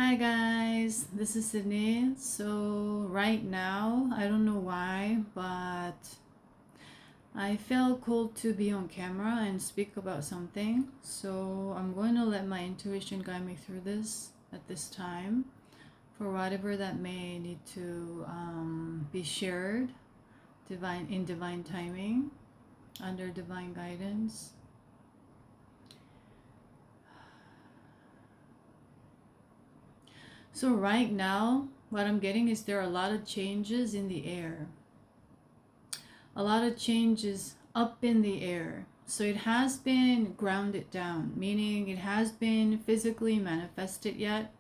Hi guys, this is Sydney. So right now, I don't know why, but I felt called to be on camera and speak about something. So I'm going to let my intuition guide me through this at this time for whatever that may need to be shared in divine timing, under divine guidance. So right now, what I'm getting is there are a lot of changes in the air. A lot of changes up in the air. So it has been grounded down, meaning it has been physically manifested yet,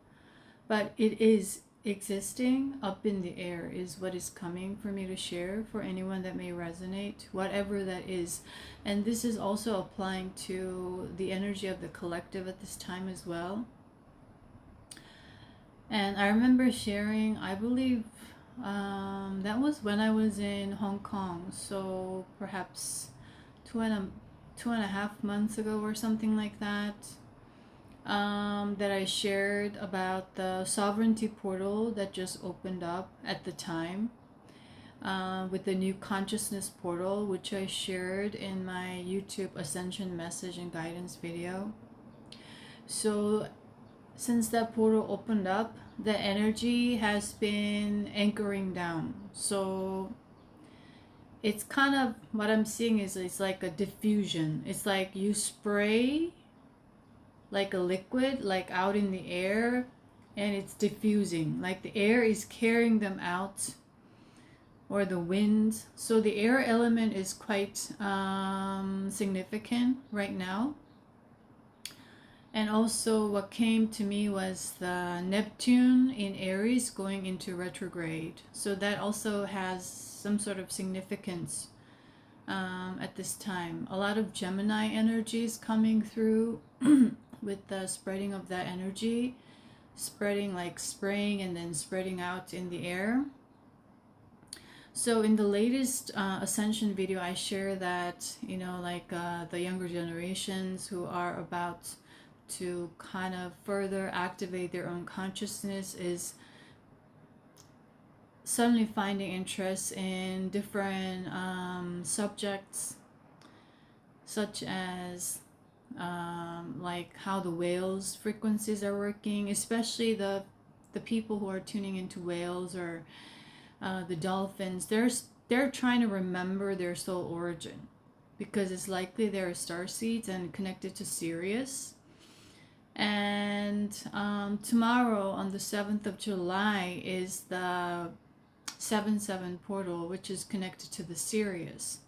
but it is existing up in the air is what is coming for me to share for anyone that may resonate, whatever that is. And this is also applying to the energy of the collective at this time as well. And I remember sharing, I believe that was when I was in Hong Kong, so perhaps two and a half months ago or something like that, that I shared about the sovereignty portal that just opened up at the time, with the new consciousness portal, which I shared in my YouTube Ascension message and guidance video. So since that portal opened up, the energy has been anchoring down. So it's kind of, what I'm seeing is it's like a diffusion. It's like you spray like a liquid like out in the air and it's diffusing. Like the air is carrying them out, or the wind. So the air element is quite significant right now. And also what came to me was the Neptune in Aries going into retrograde. So that also has some sort of significance at this time. A lot of Gemini energies coming through with the spreading of that energy. Spreading, like spraying and then spreading out in the air. So in the latest Ascension video, I share that, you know, like the younger generations who are about to kind of further activate their own consciousness is suddenly finding interest in different subjects, such as like how the whales frequencies are working, especially the people who are tuning into whales, or the dolphins. They're trying to remember their soul origin, because it's likely they're star seeds and connected to Sirius. And tomorrow on the 7th of July is the 7/7 portal, which is connected to the Sirius.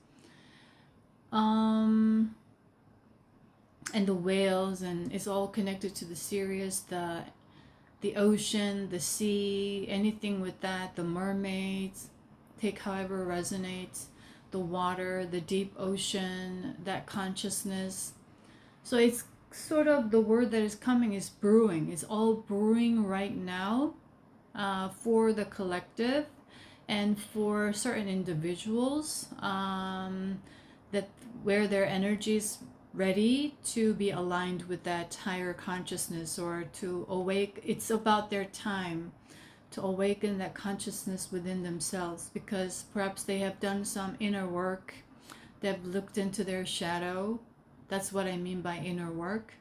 And the whales, and it's all connected to the Sirius, the ocean, the sea, anything with that, the mermaids, take however resonates, the water, the deep ocean, that consciousness. So it's sort of, the word that is coming is brewing. It's all brewing right now for the collective and for certain individuals, that where their energy is ready to be aligned with that higher consciousness, or to awake. It's about their time to awaken that consciousness within themselves, because perhaps they have done some inner work. They've looked into their shadow. That's what I mean by inner work.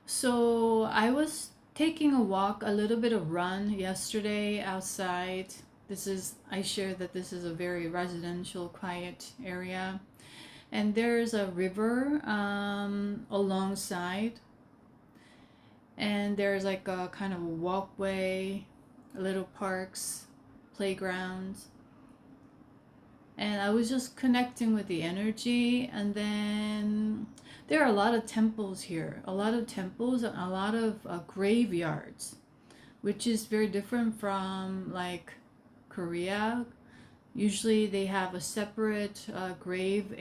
So I was taking a walk, a little bit of run yesterday outside. I shared that this is a very residential, quiet area. And there's a river alongside. And there's like a kind of a walkway, little parks, playgrounds. And I was just connecting with the energy. And then there are a lot of temples here, a lot of temples and a lot of graveyards, which is very different from like Korea. Usually they have a separate graveyard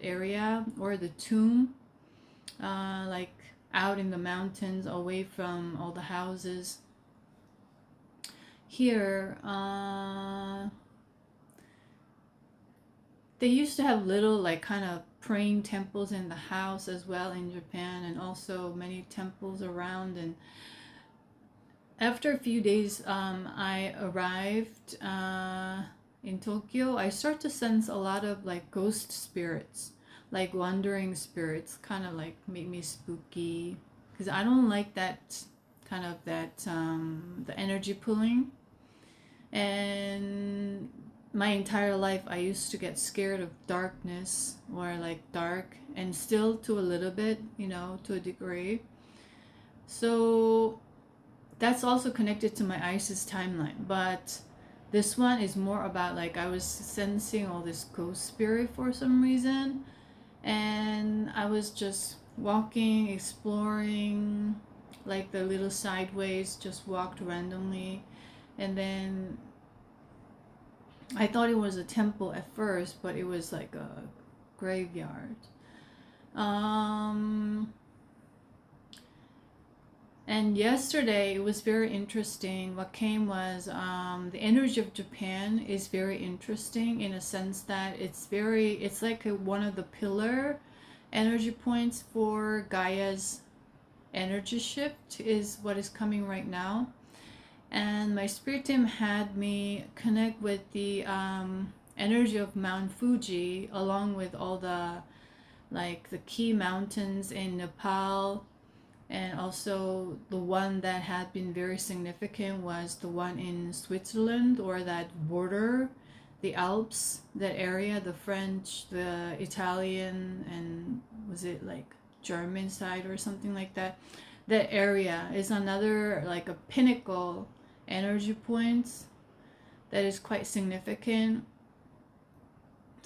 area, or the tomb, like out in the mountains away from all the houses. Here, they used to have little like kind of praying temples in the house as well in Japan, and also many temples around. And after a few days, I arrived in Tokyo. I start to sense a lot of like ghost spirits, like wandering spirits, kind of like make me spooky, because I don't like that kind of the energy pulling. And my entire life I used to get scared of darkness, or like dark, and still to a little bit, you know, to a degree. So that's also connected to my Isis timeline, but this one is more about like I was sensing all this ghost spirit for some reason, and I was just walking, exploring, like the little sideways, just walked randomly, and then I thought it was a temple at first, but it was like a graveyard. And yesterday it was very interesting. What came was the energy of Japan is very interesting in a sense that it's like one of the pillar energy points for Gaia's energy shift is what is coming right now. And my spirit team had me connect with the energy of Mount Fuji, along with all the like the key mountains in Nepal. And also the one that had been very significant was the one in Switzerland, or that border, the Alps, that area, the French, the Italian, and was it like German side or something like that. That area is another like a pinnacle energy points that is quite significant.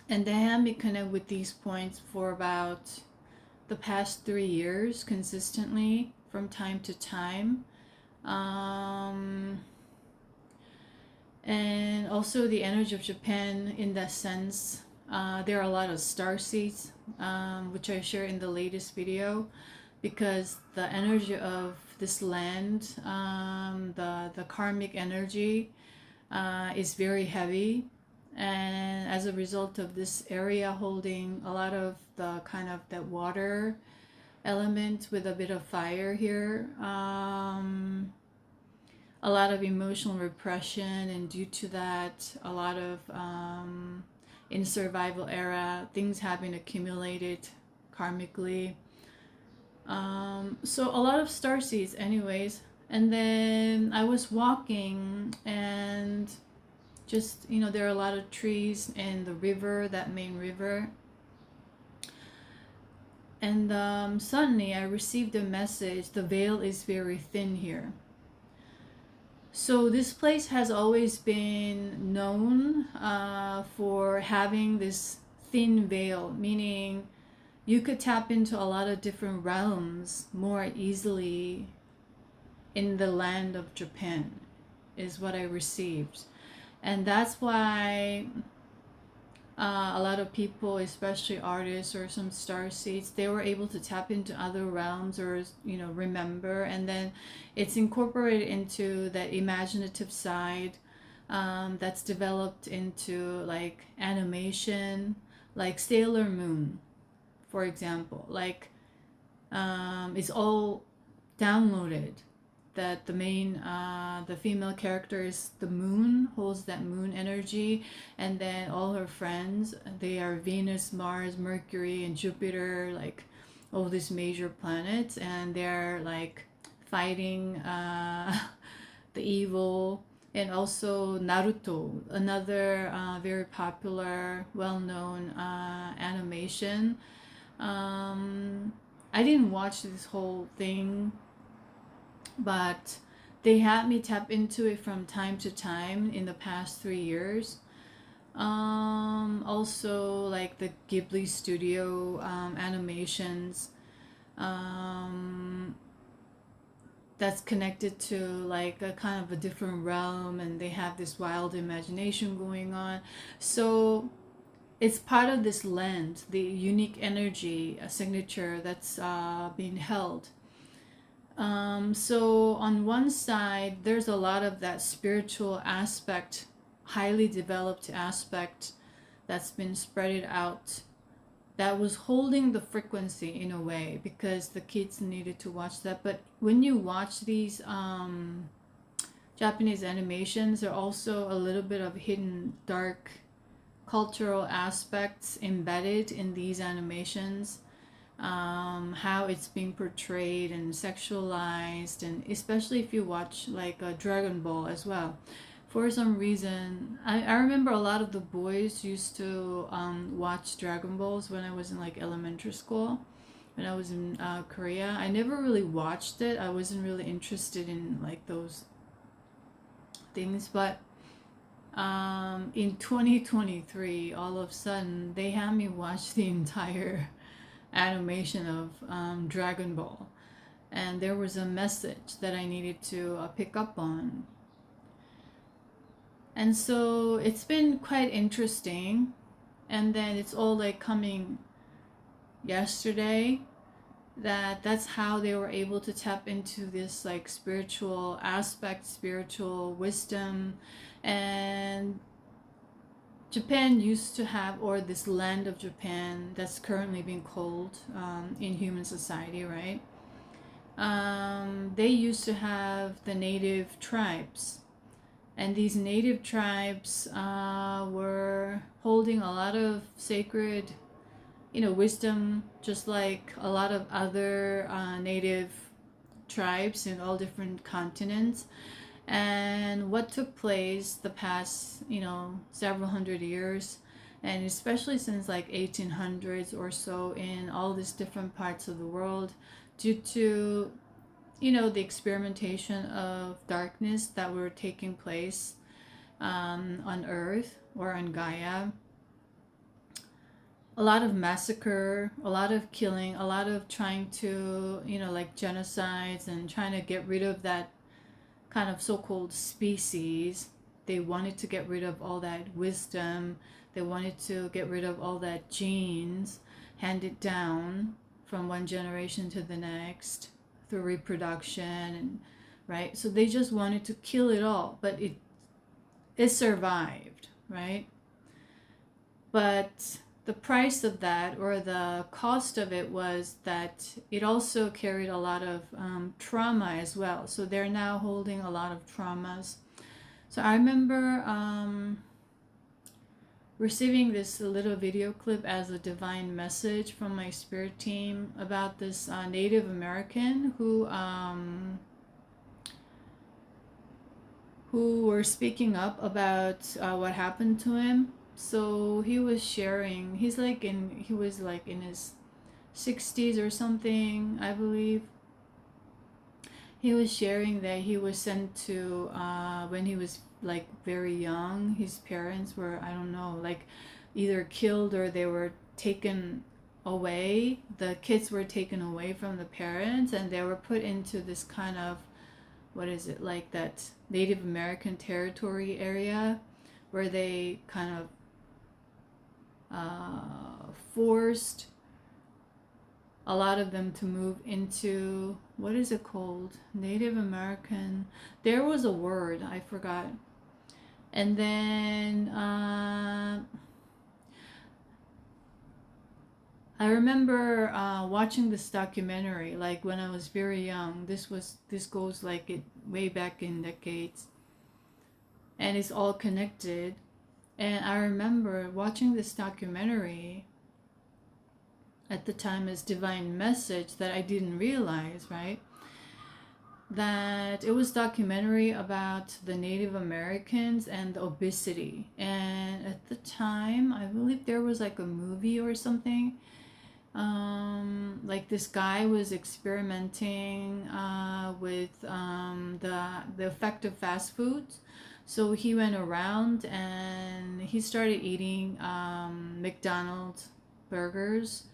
And they had me connect with these points for about the past 3 years consistently from time to time. And also the energy of Japan in that sense. There are a lot of star seeds, which I share in the latest video, because the energy of this land, the karmic energy is very heavy. And as a result of this area holding a lot of the kind of that water element with a bit of fire here, a lot of emotional repression, and due to that a lot of in survival era things have been accumulated karmically. So a lot of starseeds anyways. And then I was walking, and just, you know, there are a lot of trees and the river, that main river. And suddenly I received a message: the veil is very thin here. So this place has always been known for having this thin veil, meaning you could tap into a lot of different realms more easily in the land of Japan, is what I received. And that's why a lot of people, especially artists or some star seeds, they were able to tap into other realms, or, you know, remember. And then it's incorporated into that imaginative side that's developed into like animation, like Sailor Moon, for example. Like it's all downloaded, that the main the female character is the moon, holds that moon energy, and then all her friends, they are Venus, Mars, Mercury, and Jupiter, like all these major planets, and they're like fighting the evil. And also Naruto, another very popular, well-known animation. I didn't watch this whole thing, but they had me tap into it from time to time in the past 3 years. Also like the Ghibli studio animations, that's connected to like a kind of a different realm, and they have this wild imagination going on. So it's part of this land, the unique energy, a signature that's being held. So on one side, there's a lot of that spiritual aspect, highly developed aspect, that's been spread out that was holding the frequency in a way, because the kids needed to watch that. But when you watch these Japanese animations, there are also a little bit of hidden dark cultural aspects embedded in these animations. How it's being portrayed and sexualized, and especially if you watch like a Dragon Ball as well. For some reason, I remember a lot of the boys used to watch Dragon Balls when I was in like elementary school. When I was in Korea, I never really watched it. I wasn't really interested in like those things. But in 2023, all of a sudden, they had me watch the entire animation of Dragon Ball. And there was a message that I needed to pick up on. And so it's been quite interesting. And then it's all like coming yesterday, that's how they were able to tap into this like spiritual aspect, spiritual wisdom. And Japan used to have, or this land of Japan that's currently being called in human society, right? They used to have the native tribes. And these native tribes were holding a lot of sacred, wisdom, just like a lot of other native tribes in all different continents. And what took place the past, several hundred years, and especially since like 1800s or so, in all these different parts of the world, due to the experimentation of darkness that were taking place on Earth or on Gaia. A lot of massacre, a lot of killing, a lot of trying to, like genocides, and trying to get rid of that kind of so-called species. They wanted to get rid of all that wisdom. They wanted to get rid of all that genes handed down from one generation to the next through reproduction, and right, so they just wanted to kill it all. But it survived, right? But the price of that, or the cost of it, was that it also carried a lot of trauma as well. So they're now holding a lot of traumas. So I remember receiving this little video clip as a divine message from my spirit team about this Native American who were speaking up about what happened to him. So he was sharing, he was like in his 60s or something, I believe. He was sharing that he was sent to, when he was like very young, his parents were, I don't know, like either killed or they were taken away. The kids were taken away from the parents, and they were put into this kind of, what is it, like that Native American territory area, where they kind of forced a lot of them to move into, what is it called? Native American. There was a word, I forgot. And then I remember watching this documentary like when I was very young. This goes like it way back in decades, and it's all connected. And I remember watching this documentary at the time as divine message that I didn't realize, right? That it was documentary about the Native Americans and the obesity. And at the time, I believe there was like a movie or something. Like this guy was experimenting with the effect of fast foods. So he went around and he started eating McDonald's burgers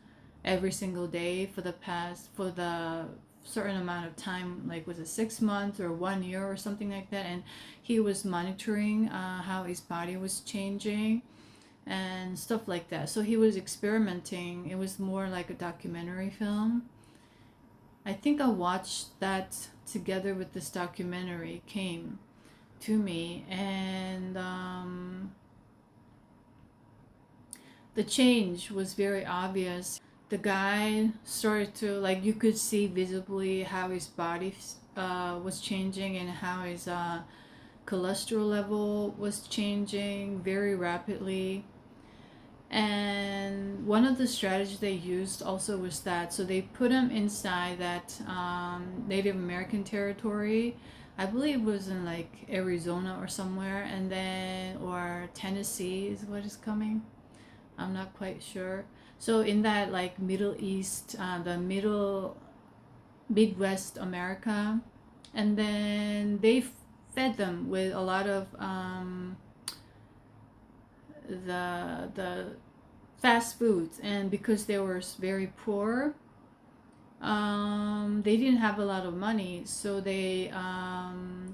every single day for the certain amount of time, like was it 6 months or 1 year or something like that. And he was monitoring how his body was changing and stuff like that. So he was experimenting. It was more like a documentary film. I think I watched that together with this documentary came to me. And the change was very obvious. The guy started to, like, you could see visibly how his body was changing, and how his cholesterol level was changing very rapidly. And one of the strategies they used also was that, so they put him inside that Native American territory. I believe it was in like Arizona or somewhere, and then, or Tennessee is what is coming. I'm not quite sure. So in that like Middle East, the Midwest America, and then they fed them with a lot of the fast foods, and because they were very poor, they didn't have a lot of money, so they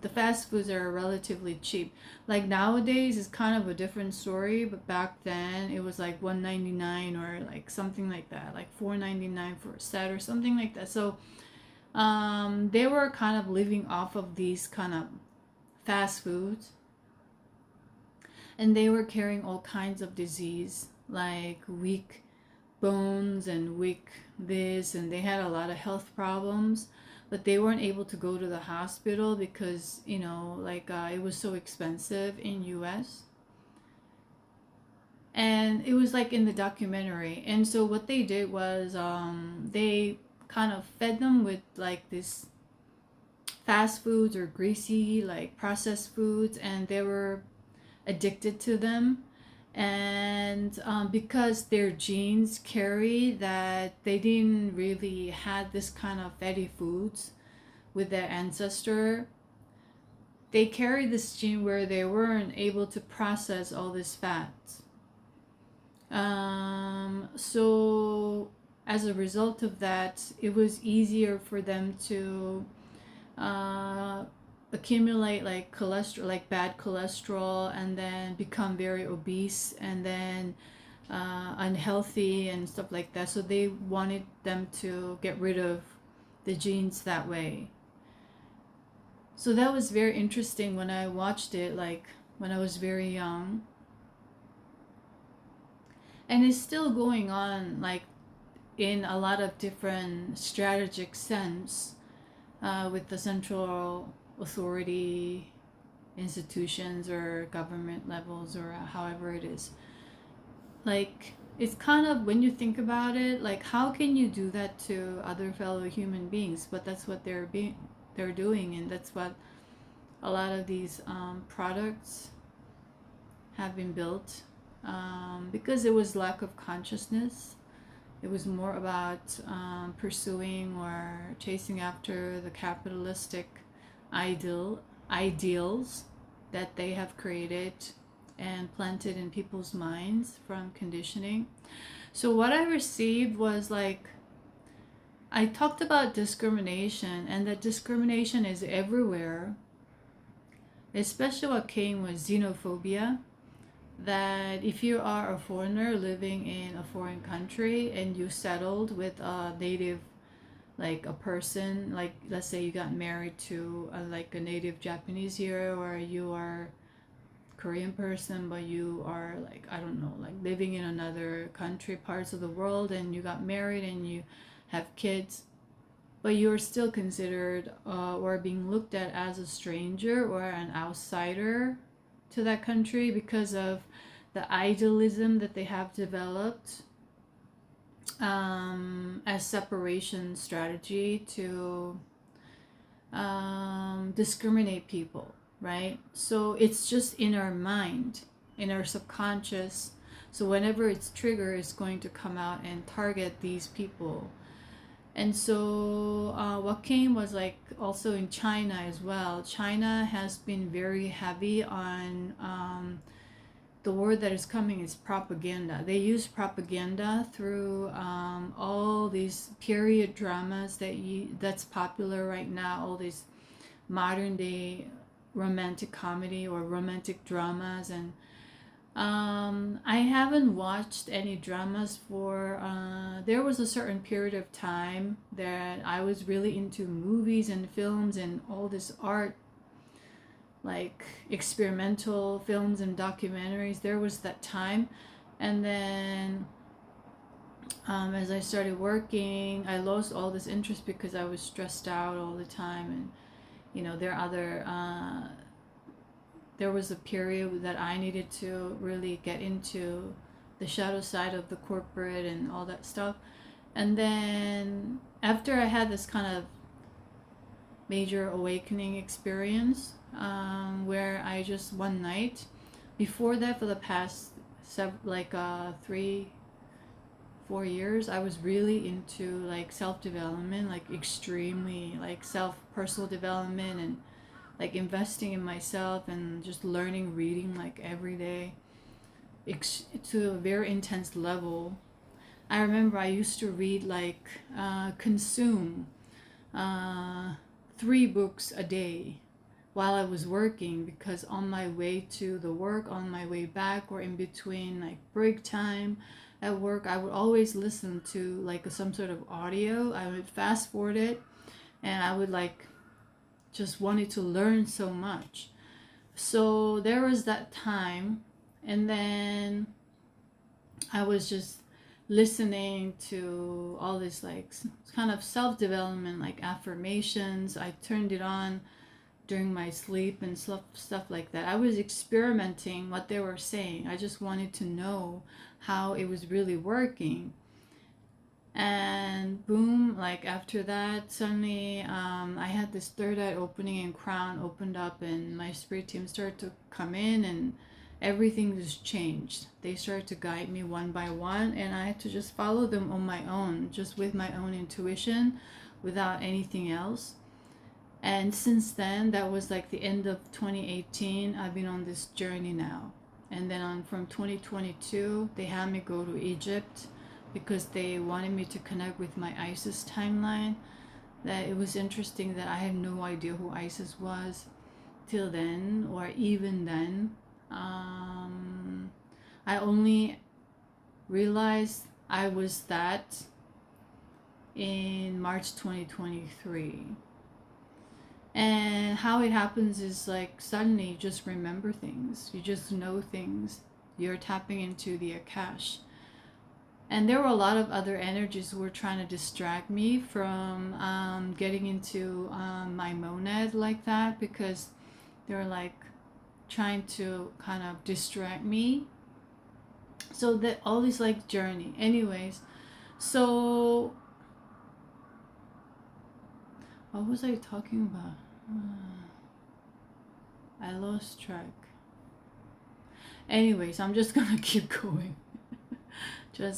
the fast foods are relatively cheap. Like nowadays it's kind of a different story, but back then it was like $1.99 or like something like that, like $4.99 for a set or something like that. So they were kind of living off of these kind of fast foods, and they were carrying all kinds of disease, like weak bones and weak this, and they had a lot of health problems, but they weren't able to go to the hospital because, you know, like it was so expensive in US. And it was like in the documentary. And so what they did was they kind of fed them with like this fast foods or greasy like processed foods, and they were addicted to them. And because their genes carry that, they didn't really had this kind of fatty foods with their ancestor. They carried this gene where they weren't able to process all this fats. So as a result of that, it was easier for them to accumulate like cholesterol, like bad cholesterol, and then become very obese, and then unhealthy and stuff like that. So they wanted them to get rid of the genes that way. So that was very interesting when I watched it, like when I was very young. And it's still going on, like in a lot of different strategic sense, with the central authority institutions or government levels, or however it is. Like it's kind of, when you think about it, like how can you do that to other fellow human beings? But that's what they're doing, and that's what a lot of these products have been built, because it was lack of consciousness. It was more about pursuing or chasing after the capitalistic ideals that they have created and planted in people's minds from conditioning. So what I received was like, I talked about discrimination, and that discrimination is everywhere. Especially what came was xenophobia. That if you are a foreigner living in a foreign country and you settled with a native, like a person, like let's say you got married to like a native Japanese here, or you are Korean person, but you are like, I don't know, like living in another country, parts of the world, and you got married and you have kids, but you're still considered or being looked at as a stranger or an outsider to that country because of the idealism that they have developed as separation strategy to discriminate people, right? So it's just in our mind, in our subconscious. So whenever it's triggered, it's going to come out and target these people. And so what came was like also in China as well. China has been very heavy on the word that is coming is propaganda. They use propaganda through all these period dramas that's popular right now, all these modern day romantic comedy or romantic dramas. And I haven't watched any dramas for there was a certain period of time that I was really into movies and films and all this art, like experimental films and documentaries. There was that time, And then as I started working, I lost all this interest because I was stressed out all the time. And you know, there was a period that I needed to really get into the shadow side of the corporate and all that stuff. And then after I had this kind of major awakening experience, where I just one night, before that, for the past 3-4 years, I was really into like self-development, like extremely like personal development, and like investing in myself and just learning, reading like every day, to a very intense level. I remember I used to read like consume 3 books a day while I was working, because on my way to the work, on my way back, or in between like break time at work, I would always listen to like some sort of audio. I would fast forward it, and I would like just wanted to learn so much. So there was that time, and then I was just listening to all this like kind of self-development, like affirmations. I turned it on during my sleep and stuff like that. I was experimenting what they were saying. I just wanted to know how it was really working. And boom, like after that, suddenly I had this third eye opening, and Quan opened up, and my spirit team started to come in, and everything just changed. They started to guide me one by one, and I had to just follow them on my own, just with my own intuition, without anything else. And since then, that was like the end of 2018, I've been on this journey now. And then from 2022, they had me go to Egypt because they wanted me to connect with my Isis timeline. That it was interesting that I had no idea who Isis was till then, or even then. I only realized I was that in March 2023. And how it happens is like suddenly you just remember things, you just know things, you're tapping into the Akash. And there were a lot of other energies who were trying to distract me from getting into my monad like that, because they were like trying to kind of distract me. So that all this like journey. Anyways, so what was I talking about? I lost track. Anyways, I'm just gonna keep going.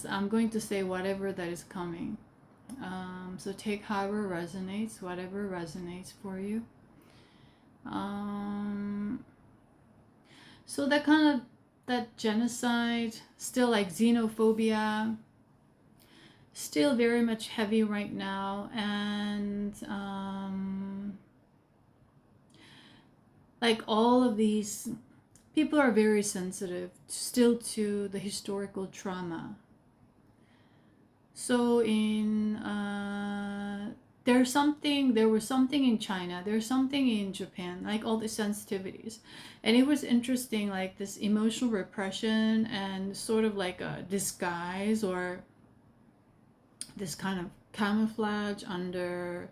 I'm going to say whatever that is coming. So take however resonates, whatever resonates for you. So that genocide, still like xenophobia, still very much heavy right now, and like all of these people are very sensitive still to the historical trauma. So there was something in China, there's something in Japan, like all the sensitivities. And it was interesting, like this emotional repression and sort of like a disguise, or this kind of camouflage under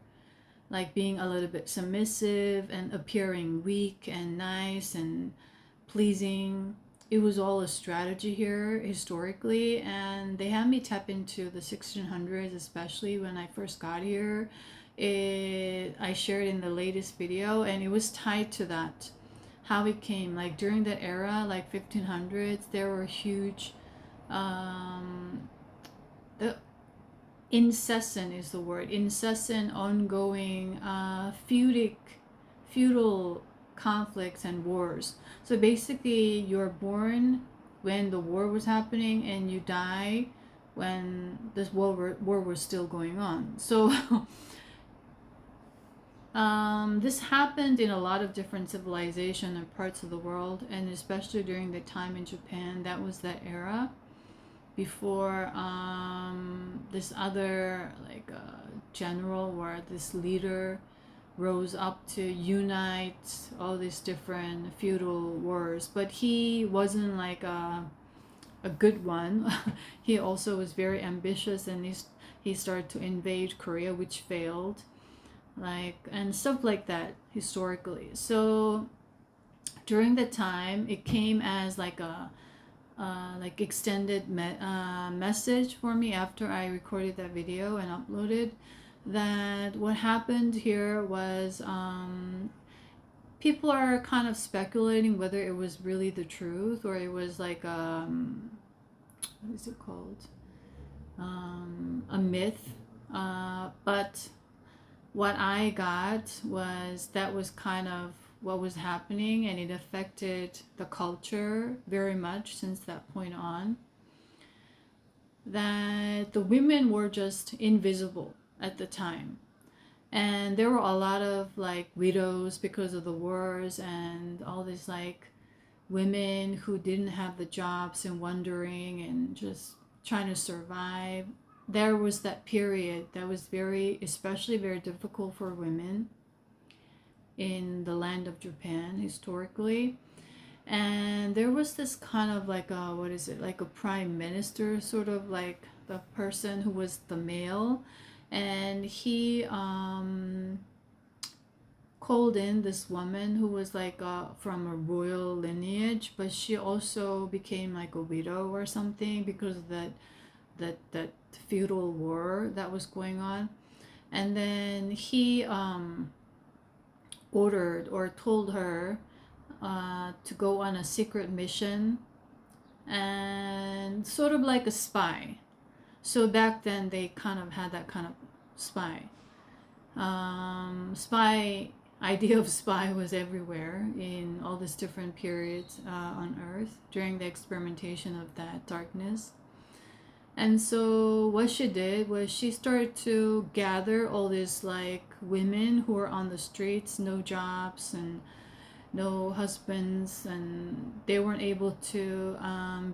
like being a little bit submissive and appearing weak and nice and pleasing. It was all a strategy here historically, and they had me tap into the 1600s, especially when I first got here. I shared in the latest video, and it was tied to that, how it came like during that era, like 1500s. There were huge the incessant is the word, incessant, ongoing feudal conflicts and wars. So basically you're born when the war was happening, and you die when this war was still going on. So this happened in a lot of different civilizations and parts of the world, and especially during the time in Japan. That was that era before this other like general or this leader rose up to unite all these different feudal wars. But he wasn't like a a good one. He also was very ambitious, and he started to invade Korea, which failed, like, and stuff like that historically. So during the time, it came as like a like extended message for me after I recorded that video and uploaded, that what happened here was people are kind of speculating whether it was really the truth or it was like what is it called, a myth, but what I got was that was kind of what was happening, and it affected the culture very much since that point on, that the women were just invisible at the time. And there were a lot of like widows because of the wars, and all these like women who didn't have the jobs and wondering and just trying to survive. There was that period that was especially very difficult for women in the land of Japan historically. And there was this kind of like a, what is it, like a prime minister, sort of like the person who was the male, and he called in this woman who was like from a royal lineage, but she also became like a widow or something because of that feudal war that was going on. And then he ordered or told her to go on a secret mission, and sort of like a spy. So back then they kind of had that kind of spy. Spy idea of spy was everywhere in all these different periods on Earth during the experimentation of that darkness. And so what she did was she started to gather all these like women who were on the streets, no jobs and no husbands, and they weren't able to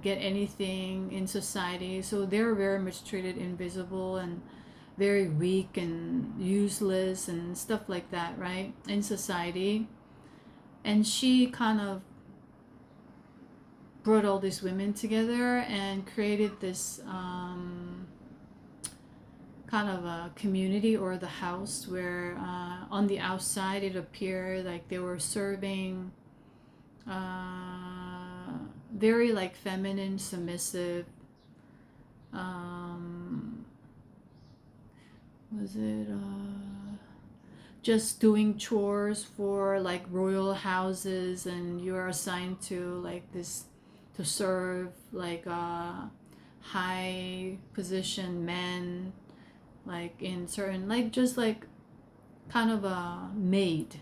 get anything in society. So they were very much treated invisible and very weak and useless and stuff like that, right, in society. And she kind of brought all these women together and created this kind of a community or the house where on the outside it appeared like they were serving very like feminine, submissive, was it just doing chores for like royal houses, and you're assigned to like this to serve like high position men, like in certain, like just like kind of a maid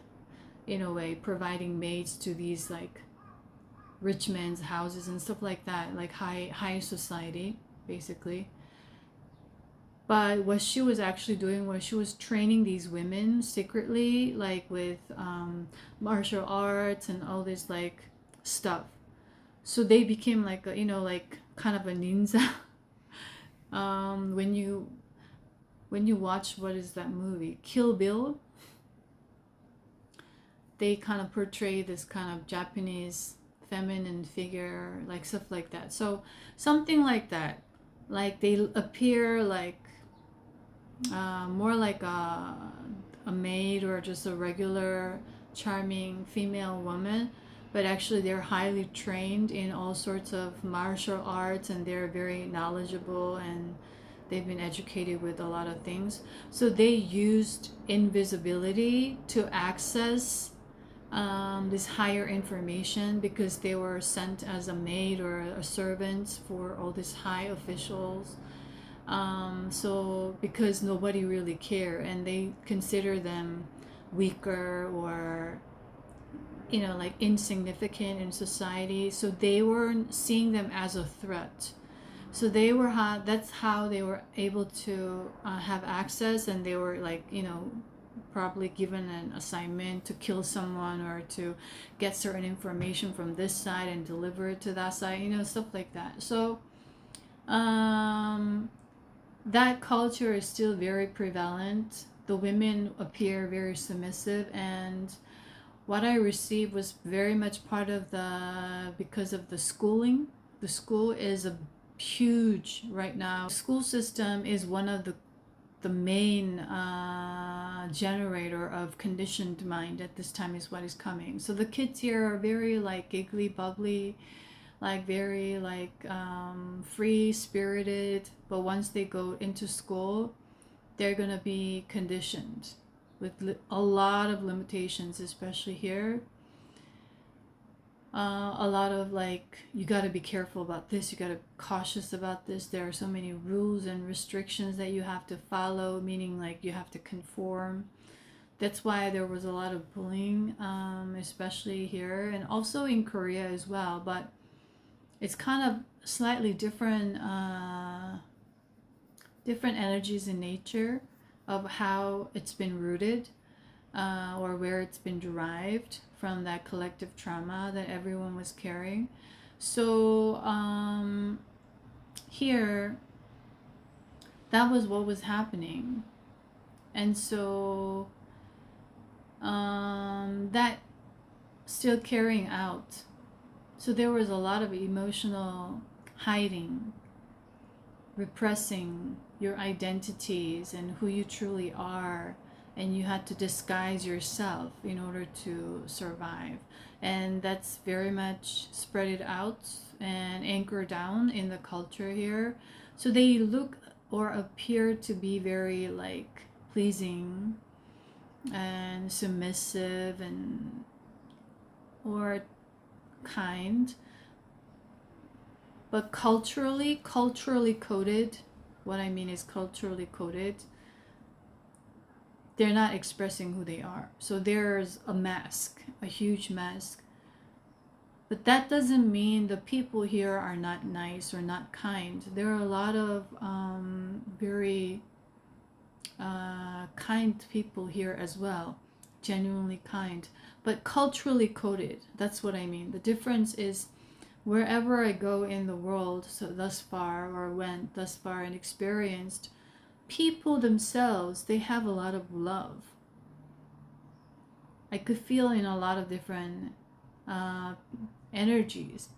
in a way, providing maids to these like rich men's houses and stuff like that, like high society basically. But what she was actually doing was she was training these women secretly, like with martial arts and all this like stuff. So they became like a, like kind of a ninja. When you watch, what is that movie, Kill Bill, they kind of portray this kind of Japanese feminine figure, like stuff like that. So something like that, like they appear like more like a maid or just a regular charming female woman, but actually they're highly trained in all sorts of martial arts, and they're very knowledgeable, and they've been educated with a lot of things. So they used invisibility to access this higher information, because they were sent as a maid or a servant for all these high officials. So because nobody really cared, and they consider them weaker or like insignificant in society, so they were seeing them as a threat. So they were that's how they were able to have access, and they were like probably given an assignment to kill someone or to get certain information from this side and deliver it to that side, stuff like that. So that culture is still very prevalent. The women appear very submissive, and what I received was very much part of because of the schooling the school is a huge right now. The school system is one of the main generator of conditioned mind at this time, is what is coming. So the kids here are very like giggly, bubbly, like very like free spirited, but once they go into school, they're gonna be conditioned with a lot of limitations, especially here. A lot of like, you got to be careful about this, you got to be cautious about this, there are so many rules and restrictions that you have to follow, meaning like you have to conform. That's why there was a lot of bullying, especially here and also in Korea as well, but it's kind of slightly different different energies in nature of how it's been rooted, or where it's been derived from that collective trauma that everyone was carrying. So here, that was what was happening. And so that still carrying out. So there was a lot of emotional hiding, repressing your identities and who you truly are, and you had to disguise yourself in order to survive. And that's very much spread it out and anchored down in the culture here. So they look or appear to be very like pleasing and submissive and or kind, but culturally coded. What I mean is culturally coded, they're not expressing who they are. So there's a mask, a huge mask. But that doesn't mean the people here are not nice or not kind. There are a lot of very kind people here as well, genuinely kind, but culturally coded. That's what I mean. The difference is, wherever I go in the world, so thus far, or went thus far and experienced, people themselves, they have a lot of love. I could feel in a lot of different energies.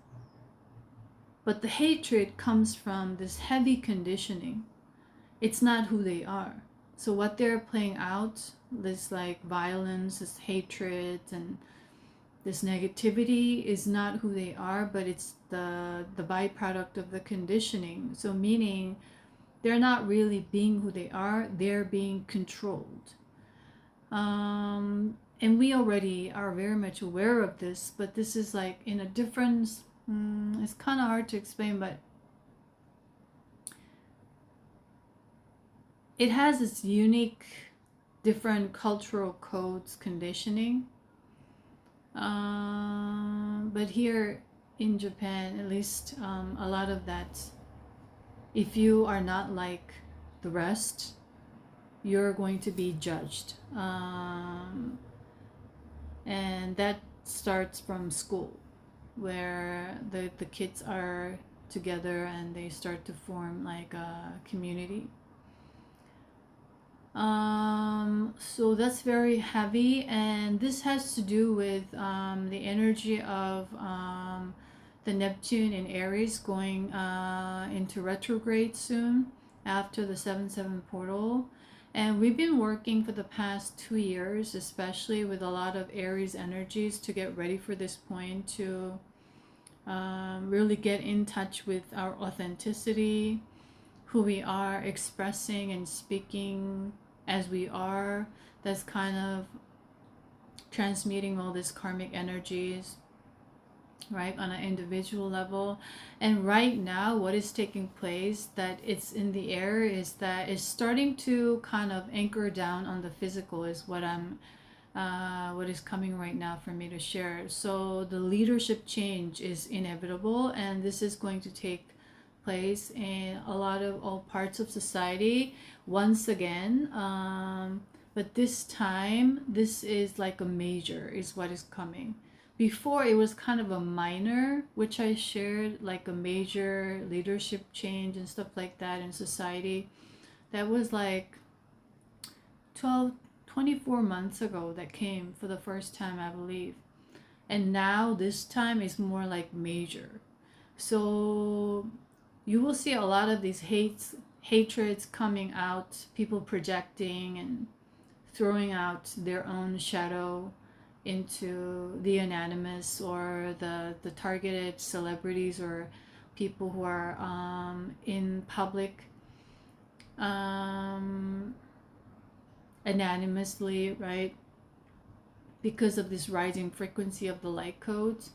But the hatred comes from this heavy conditioning. It's not who they are. So what they're playing out, this like violence, this hatred, and this negativity is not who they are, but it's the byproduct of the conditioning. So meaning they're not really being who they are, they're being controlled. And we already are very much aware of this, but this is like in a different, it's kind of hard to explain, but it has its unique, different cultural codes, conditioning. But here in Japan, at least, a lot of that, if you are not like the rest, you're going to be judged. And that starts from school, where the kids are together and they start to form like a community. So that's very heavy, and this has to do with the energy of the Neptune in Aries going into retrograde soon after the 7/7 portal. And we've been working for the past 2 years, especially with a lot of Aries energies, to get ready for this point, to really get in touch with our authenticity, who we are, expressing and speaking as we are. That's kind of transmuting all these karmic energies, right, on an individual level. And right now what is taking place, that it's in the air, is that it's starting to kind of anchor down on the physical, is what what is coming right now for me to share. So the leadership change is inevitable, and this is going to take place in a lot of all parts of society once again. But this time, this is like a major, is what is coming. Before it was kind of a minor, which I shared, like a major leadership change and stuff like that in society. That was like 24 months ago that came for the first time, I believe. And now this time is more like major. So you will see a lot of these hatreds coming out, people projecting and throwing out their own shadow into the anonymous or the targeted celebrities or people who are in public anonymously, right? Because of this rising frequency of the light codes.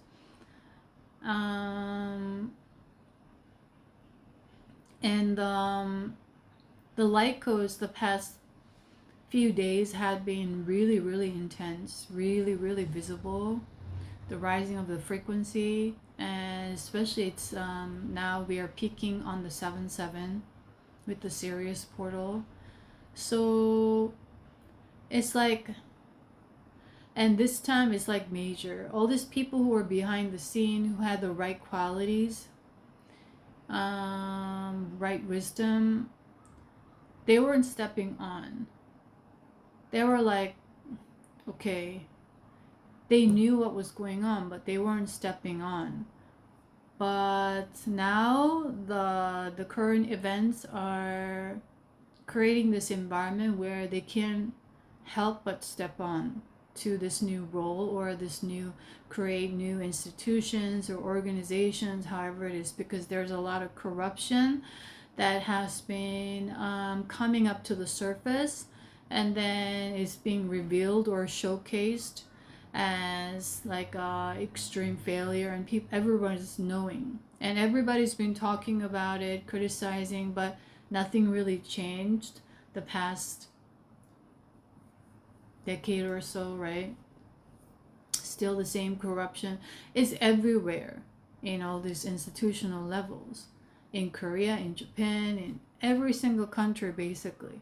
The light codes the past few days had been really, really intense, really, really visible. The rising of the frequency, and especially it's now we are peaking on the 7-7 with the Sirius portal. So it's like, and this time it's like major. All these people who were behind the scene, who had the right qualities, right wisdom, they weren't stepping on. They were like, okay, they knew what was going on, but they weren't stepping on. But now the current events are creating this environment where they can't help but step on to this new role, or this new, create new institutions or organizations, however it is, because there's a lot of corruption that has been coming up to the surface, and then is being revealed or showcased as like extreme failure, and everyone's knowing, and everybody's been talking about it, criticizing, but nothing really changed the past decade or so, right? Still the same corruption is everywhere in all these institutional levels, in Korea, in Japan, in every single country basically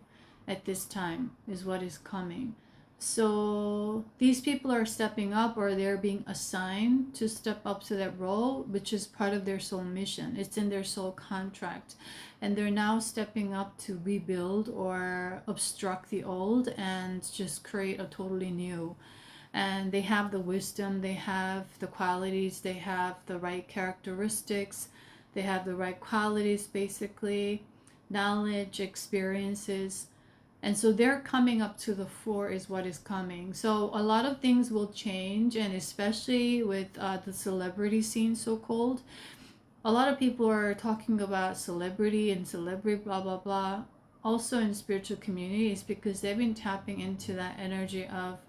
at this time is what is coming. So these people are stepping up, or they're being assigned to step up to that role, which is part of their soul mission. It's in their soul contract. And they're now stepping up to rebuild or obstruct the old and just create a totally new. And they have the wisdom, they have the qualities, they have the right characteristics, they have the right qualities basically, knowledge, experiences. And so they're coming up to the fore is what is coming. So a lot of things will change, and especially with the celebrity scene, so-called. A lot of people are talking about celebrity and celebrity blah, blah, blah. Also in spiritual communities, because they've been tapping into that energy of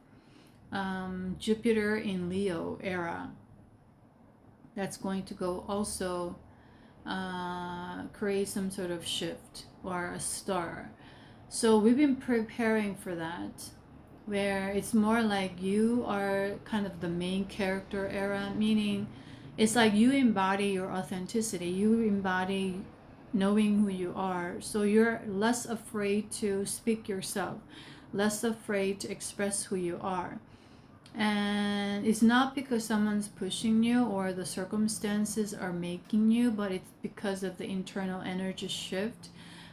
Jupiter in Leo era. That's going to go also create some sort of shift or a star. So we've been preparing for that, where it's more like you are kind of the main character era, meaning it's like you embody your authenticity, you embody knowing who you are. So you're less afraid to speak yourself, less afraid to express who you are. And it's not because someone's pushing you or the circumstances are making you, but it's because of the internal energy shift.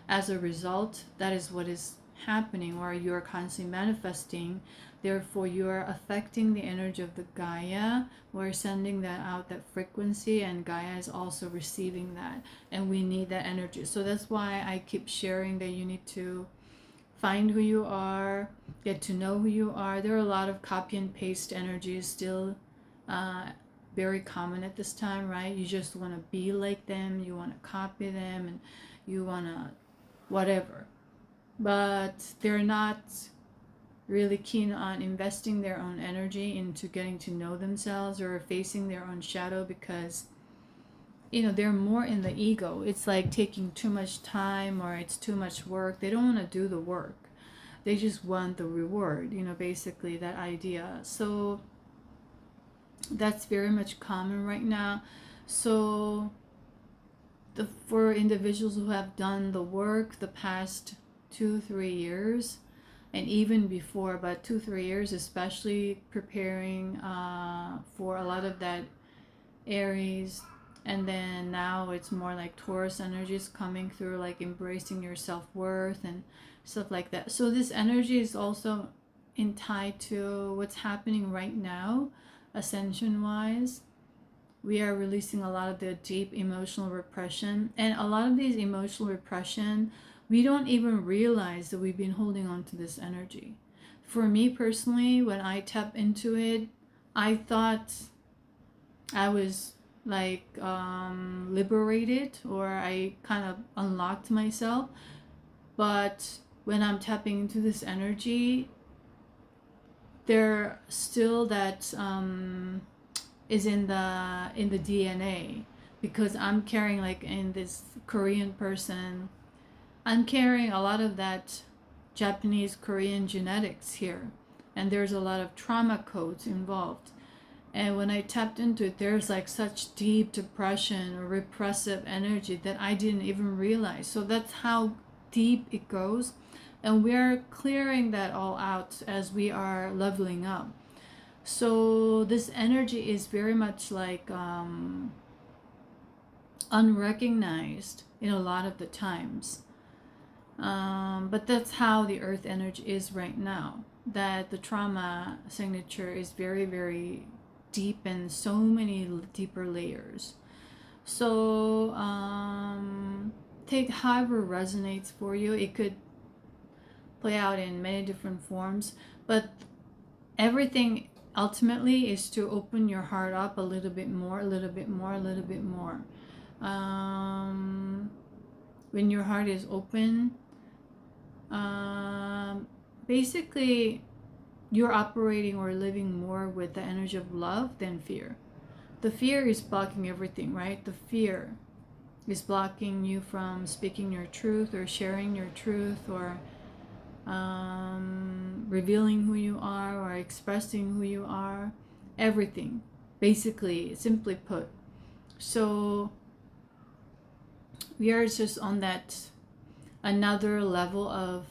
As a result, that is what is happening, or you're constantly manifesting. Therefore, you are affecting the energy of the Gaia. We're sending that out, that frequency, and Gaia is also receiving that. And we need that energy. So that's why I keep sharing that you need to find who you are, get to know who you are. There are a lot of copy and paste energies still very common at this time, right? You just want to be like them, you want to copy them, and you want to whatever. But they're not really keen on investing their own energy into getting to know themselves or facing their own shadow, because they're more in the ego. It's like taking too much time, or it's too much work. They don't want to do the work. They just want the reward, basically that idea. So that's very much common right now. So for individuals who have done the work the past 2-3 years, and even before, but 2-3 years, especially preparing for a lot of that Aries, and then now it's more like Taurus energies coming through, like embracing your self-worth and stuff like that. So this energy is also in tie to what's happening right now, ascension wise. we are releasing a lot of the deep emotional repression. And a lot of these emotional repression, we don't even realize that we've been holding on to this energy. For me personally, when I tap into it, I thought I was like liberated, or I kind of unlocked myself. But when I'm tapping into this energy, there still that is in the DNA, because I'm carrying, like in this Korean person, I'm carrying a lot of that Japanese Korean genetics here, and there's a lot of trauma codes involved. And when I tapped into it, there's like such deep depression or repressive energy that I didn't even realize. So that's how deep it goes. And we are clearing that all out as we are leveling up. So this energy is very much like unrecognized in a lot of the times. But that's how the earth energy is right now. That the trauma signature is very, very deep, and so many deeper layers. So take however resonates for you. It could play out in many different forms, but everything ultimately is to open your heart up a little bit more, a little bit more, a little bit more. When your heart is open, basically you're operating or living more with the energy of love than fear. The fear is blocking everything, right? The fear is blocking you from speaking your truth or sharing your truth, or revealing who you are, or expressing who you are. Everything, basically, simply put. So we are just on that another level of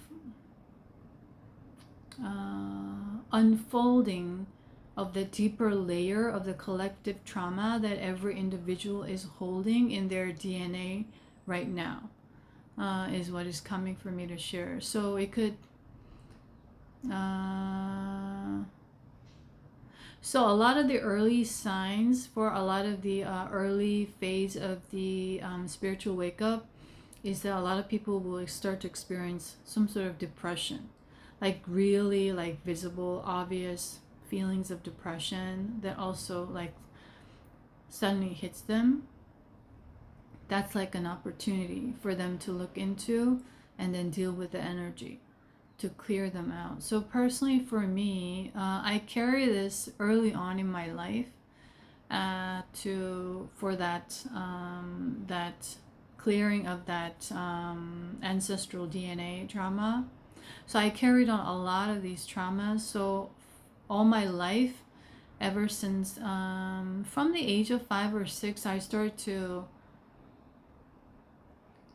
unfolding of the deeper layer of the collective trauma that every individual is holding in their DNA right now, is what is coming for me to share. So it could so a lot of the early signs for a lot of the early phase of the spiritual wake up is that a lot of people will start to experience some sort of depression, like really like visible, obvious feelings of depression that also like suddenly hits them. That's like an opportunity for them to look into and then deal with the energy to clear them out. So personally for me, I carry this early on in my life for that that clearing of that ancestral DNA trauma. So I carried on a lot of these traumas. So all my life, ever since from the age of 5 or 6, I started to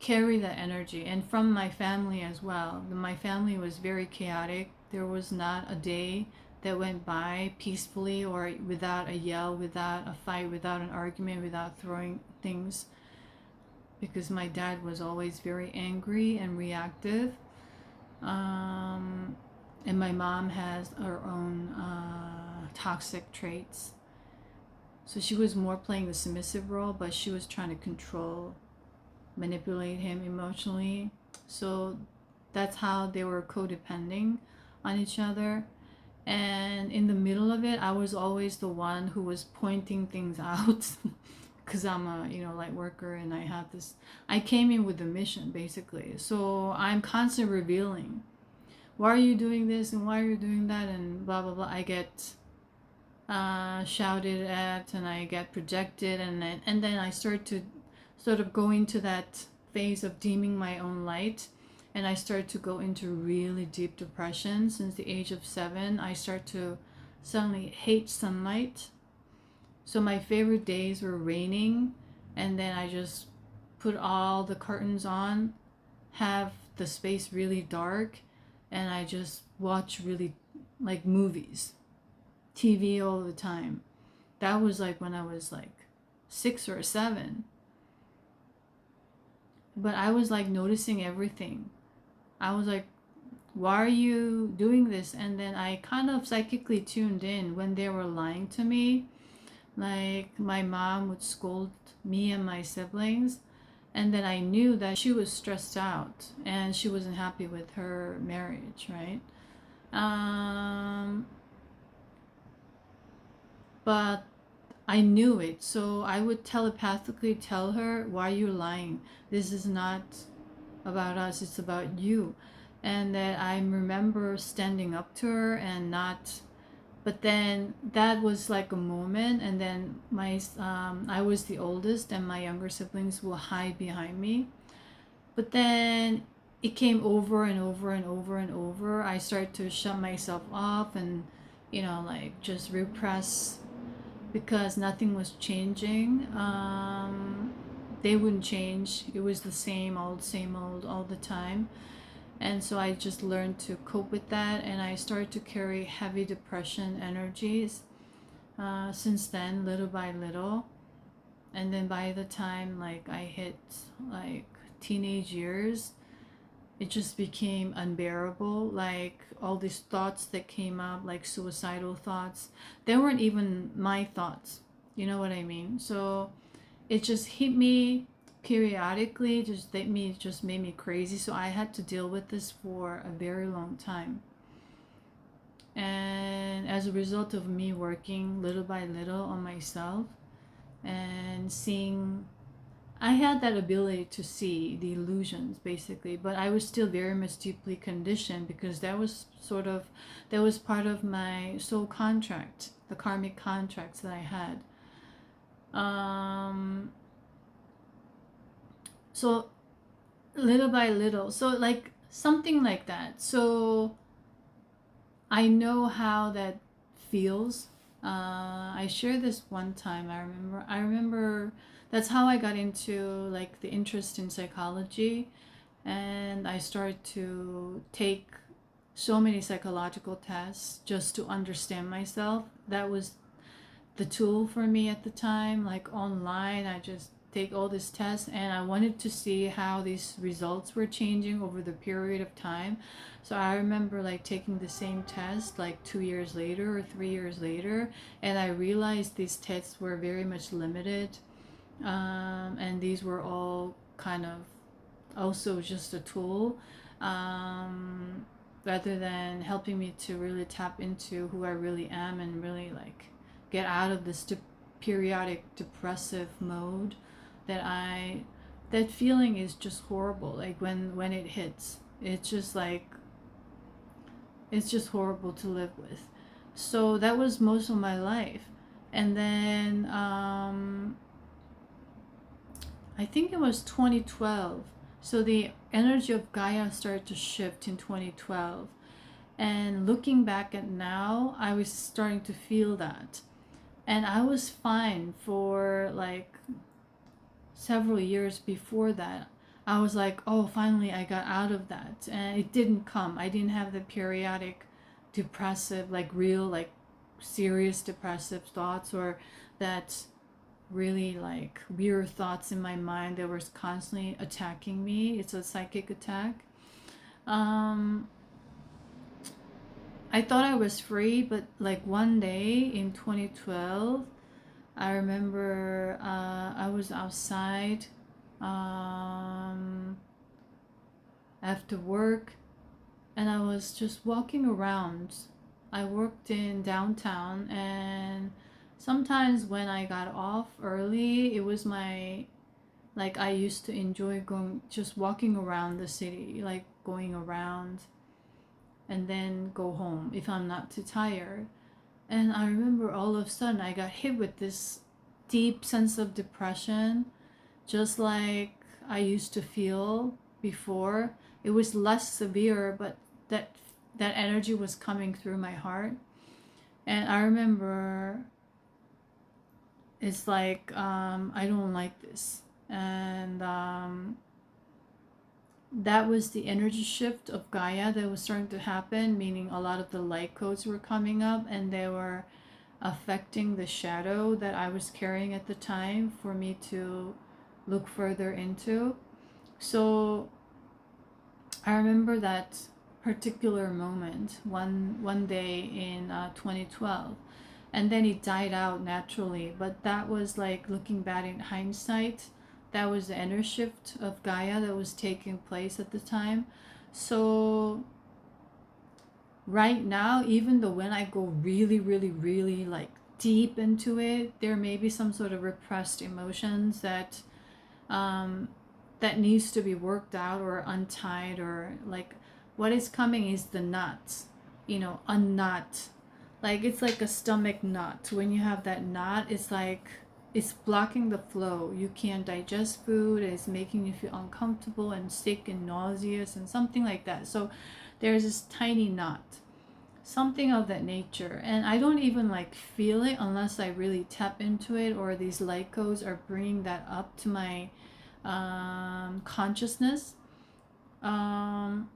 carry that energy, and from my family as well. My family was very chaotic. There was not a day that went by peacefully or without a yell, without a fight, without an argument, without throwing things, because my dad was always very angry and reactive. And my mom has her own toxic traits. So she was more playing the submissive role, but she was trying to control, manipulate him emotionally. So that's how they were codepending on each other. And in the middle of it, I was always the one who was pointing things out because I'm a light worker, and I have this, I came in with a mission basically. So I'm constantly revealing, why are you doing this and why are you doing that and blah blah blah. I get shouted at, and I get projected, and then I start to sort of go into that phase of dimming my own light, and I start to go into really deep depression. Since the age of 7, I start to suddenly hate sunlight. So my favorite days were raining, and then I just put all the curtains on, have the space really dark, and I just watch really like movies, TV all the time. That was like when I was like 6 or 7. But I was like noticing everything. I was like, why are you doing this? And then I kind of psychically tuned in when they were lying to me. Like my mom would scold me and my siblings, and then I knew that she was stressed out and she wasn't happy with her marriage, right? But I knew it, so I would telepathically tell her, why are you lying? This is not about us, it's about you. And that I remember standing up to her and not, but then that was like a moment, and then I was the oldest and my younger siblings will hide behind me. But then it came over and over and over and over. I started to shut myself off and, like just repress because nothing was changing. They wouldn't change. It was the same old all the time. And so I just learned to cope with that, and I started to carry heavy depression energies since then, little by little. And then by the time like I hit like teenage years, it just became unbearable. Like all these thoughts that came up, like suicidal thoughts, they weren't even my thoughts. You know what I mean? So it just hit me periodically, just made me crazy. So I had to deal with this for a very long time. And as a result of me working little by little on myself and seeing, I had that ability to see the illusions basically, but I was still very much deeply conditioned because that was part of my soul contract, the karmic contracts that I had. So little by little, so like something like that. So I know how that feels. I shared this one time. I remember that's how I got into like the interest in psychology, and I started to take so many psychological tests just to understand myself. That was the tool for me at the time. Like online, I just take all these tests, and I wanted to see how these results were changing over the period of time. So I remember like taking the same test like 2 years later or 3 years later, and I realized these tests were very much limited, and these were all kind of also just a tool, rather than helping me to really tap into who I really am and really like get out of this periodic depressive mode that feeling is just horrible. Like when it hits, it's just like, it's just horrible to live with. So that was most of my life. And then I think it was 2012. So the energy of Gaia started to shift in 2012. And looking back at now, I was starting to feel that. And I was fine for like several years before that. I was like, oh, finally I got out of that. And it didn't come. I didn't have the periodic depressive, like real, like serious depressive thoughts, or that really like weird thoughts in my mind that was constantly attacking me. It's a psychic attack. I thought I was free, but like one day in 2012, I remember I was outside after work, and I was just walking around. I worked in downtown, and sometimes when I got off early, it was like I used to enjoy just walking around the city, like going around and then go home if I'm not too tired. And I remember all of a sudden I got hit with this deep sense of depression, just like I used to feel before. It was less severe, but that energy was coming through my heart. And I remember it's like, I don't like this. And that was the energy shift of Gaia that was starting to happen, meaning a lot of the light codes were coming up, and they were affecting the shadow that I was carrying at the time for me to look further into. So I remember that particular moment one day in 2012, and then it died out naturally. But that was like, looking back in hindsight, that was the inner shift of Gaia that was taking place at the time. So right now, even though when I go really, really, really like deep into it, there may be some sort of repressed emotions that that needs to be worked out or untied, or like what is coming is the knots, unknot. Like it's like a stomach knot. When you have that knot, it's like it's blocking the flow. You can't digest food. It's making you feel uncomfortable and sick and nauseous and something like that. So there's this tiny knot, something of that nature. And I don't even like feel it unless I really tap into it, or these light codes are bringing that up to my consciousness. And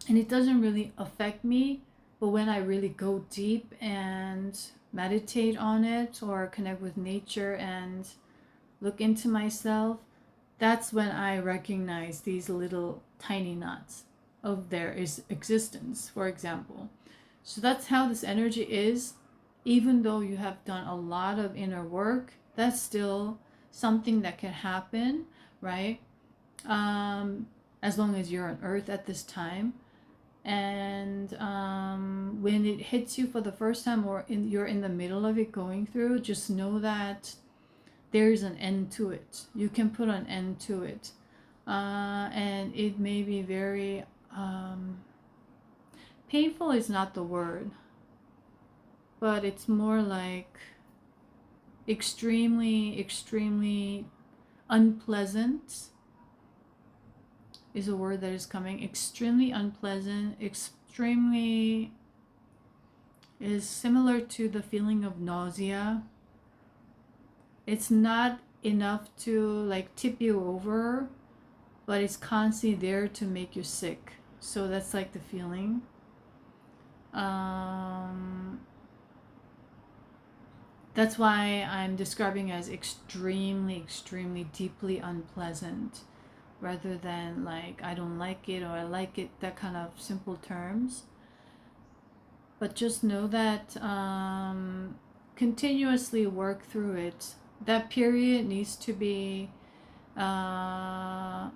it doesn't really affect me, but when I really go deep and meditate on it, or connect with nature and look into myself, that's when I recognize these little tiny knots of their existence, for example. So that's how this energy is. Even though you have done a lot of inner work, that's still something that can happen, right? As long as you're on Earth at this time. And when it hits you for the first time, or you're in the middle of it going through, just know that there's an end to it. You can put an end to it. And it may be very painful is not the word, but it's more like extremely, extremely unpleasant is a word that is coming. Extremely unpleasant, extremely is similar to the feeling of nausea. It's not enough to like tip you over, but it's constantly there to make you sick. So that's like the feeling. That's why I'm describing as extremely, extremely deeply unpleasant, rather than like I don't like it or I like it, that kind of simple terms. But just know that continuously work through it. That period needs to be gone